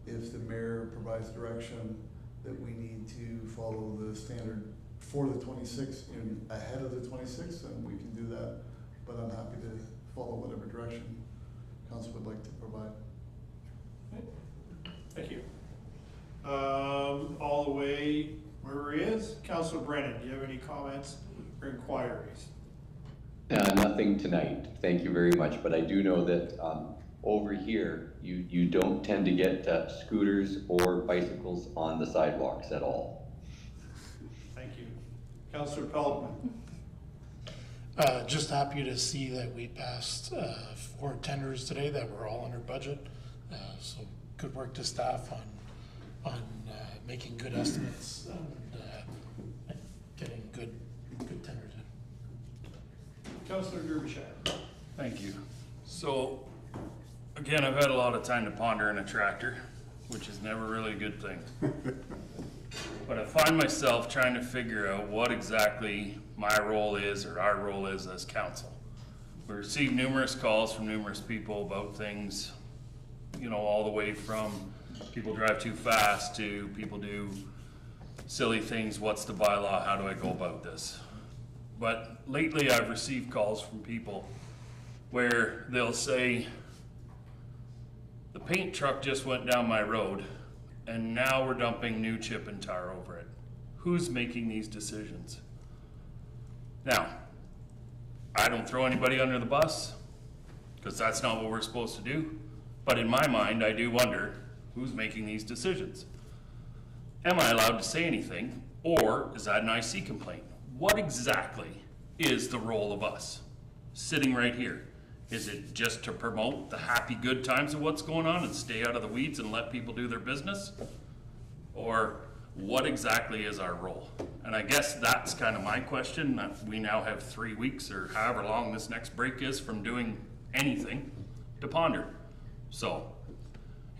Speaker 5: if the mayor provides direction that we need to follow the standard for the 26th and ahead of the 26th, and we can do that. But I'm happy to follow whatever direction council would like to provide.
Speaker 1: Okay. Thank you. All the way where he is, Councillor Brennan, do you have any comments or inquiries?
Speaker 6: Nothing tonight, thank you very much, but I do know that over here, you don't tend to get scooters or bicycles on the sidewalks at all.
Speaker 1: Thank you. Councillor Peltman.
Speaker 14: Just happy to see that we passed 4 tenders today that were all under budget. So good work to staff on making good estimates and getting good tenders in.
Speaker 1: Councillor Derbyshire.
Speaker 15: Thank you. So, again, I've had a lot of time to ponder in a tractor, which is never really a good thing. But I find myself trying to figure out what exactly my role is, or our role is as council. We receive numerous calls from numerous people about things, you know, all the way from people drive too fast to people do silly things. What's the bylaw? How do I go about this? But lately I've received calls from people where they'll say, the paint truck just went down my road and now we're dumping new chip and tar over it. Who's making these decisions? Now, I don't throw anybody under the bus, because that's not what we're supposed to do. But in my mind, I do wonder, who's making these decisions? Am I allowed to say anything, or is that an IC complaint? What exactly is the role of us sitting right here? Is it just to promote the happy good times of what's going on and stay out of the weeds and let people do their business? Or what exactly is our role? And I guess that's kind of my question, that we now have 3 weeks or however long this next break is from doing anything to ponder. So,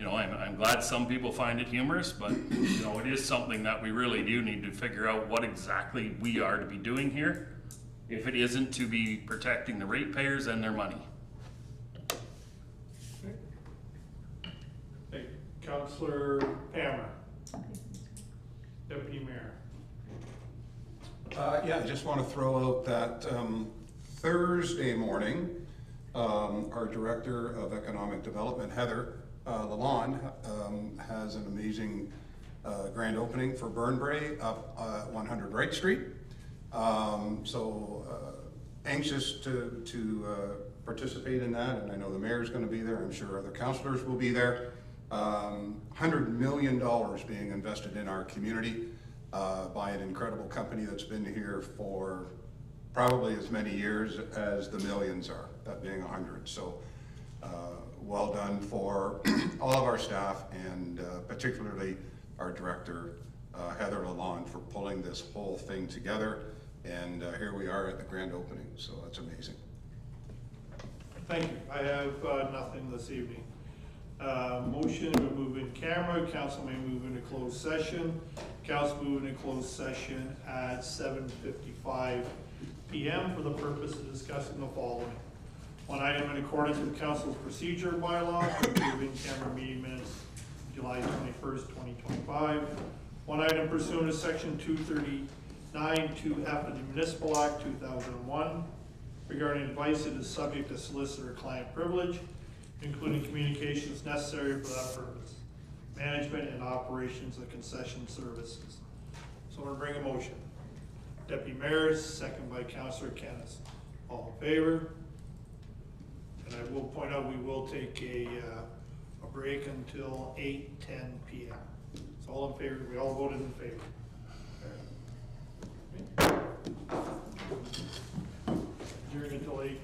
Speaker 15: you know, I'm glad some people find it humorous, but you know, it is something that we really do need to figure out what exactly we are to be doing here, if it isn't to be protecting the ratepayers and their money.
Speaker 1: Hey, Councillor Hammer, Deputy Mayor.
Speaker 13: Yeah, I just want to throw out that Thursday morning, our Director of Economic Development, Heather Lalonde, has an amazing grand opening for Burnbrae up 100 Wright Street. So anxious to participate in that, and I know the mayor's going to be there. I'm sure other councillors will be there. $100 million being invested in our community by an incredible company that's been here for probably as many years as the millions are, that being 100. So well done for all of our staff, and particularly our Director Heather Lalonde for pulling this whole thing together. And here we are at the grand opening, so that's amazing.
Speaker 1: Thank you. I have nothing this evening. Motion to move in camera. Council may move into closed session. Council move into closed session at 7:55 p.m. for the purpose of discussing the following. One item in accordance with council's procedure bylaw for approving camera meeting minutes July 21st, 2025. One item pursuant to section 239 2F of the Municipal Act 2001 regarding advice that is subject to solicitor-client privilege, including communications necessary for that purpose, management and operations of concession services. So I'm going to bring a motion. Deputy Mayor, second by Councillor Kennis. All in favor? And I will point out we will take a break until 8:10 p.m. So all in favor? We all voted in favor. Adjourn until 8:10.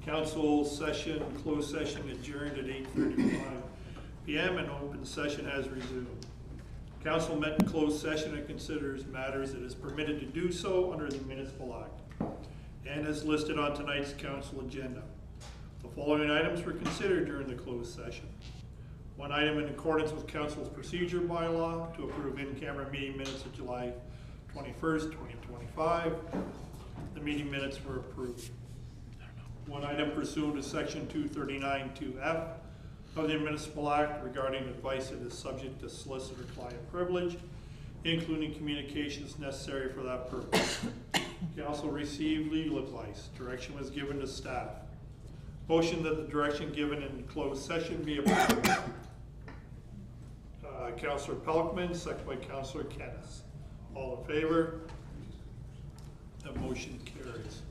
Speaker 1: Council session, closed session adjourned at 8:35 PM and open session has resumed. Council met in closed session and considers matters it is permitted to do so under the Municipal Act and as listed on tonight's council agenda. The following items were considered during the closed session. One item in accordance with council's procedure bylaw to approve in-camera meeting minutes of July 21st, 2025. The meeting minutes were approved. One item pursuant to section 239(2)(f) of the Municipal Act regarding advice that is subject to solicitor-client privilege, including communications necessary for that purpose. Council received legal advice. Direction was given to staff. Motion that the direction given in closed session be approved. Councillor Pelkman, second by Councillor Kennis. All in favor? The motion carries.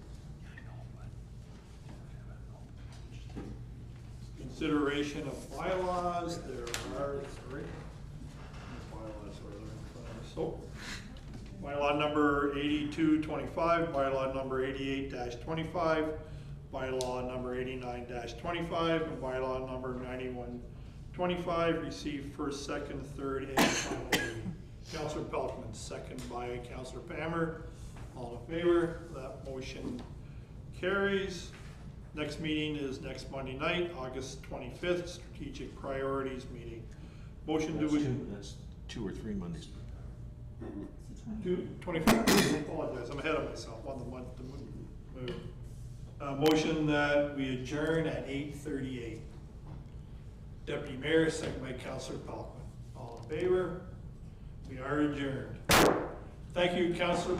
Speaker 1: Consideration of bylaws, there are three. Bylaws are there in front of us. So, bylaw number 8225, bylaw number 88-25, bylaw number 89-25, and bylaw number 9125 received first, second, third, and final reading. Councillor Pelkman, second by Councillor Palmer. All in favor? That motion carries. Next meeting is next Monday night, August 25th, Strategic Priorities meeting. Motion
Speaker 8: That's 2 or 3 Mondays.
Speaker 1: 25th, I apologize, I'm ahead of myself on the month to move. Motion that we adjourn at 8:38. Deputy Mayor, second by Councillor Pelkman. All in favor? We are adjourned. Thank you, Councillor.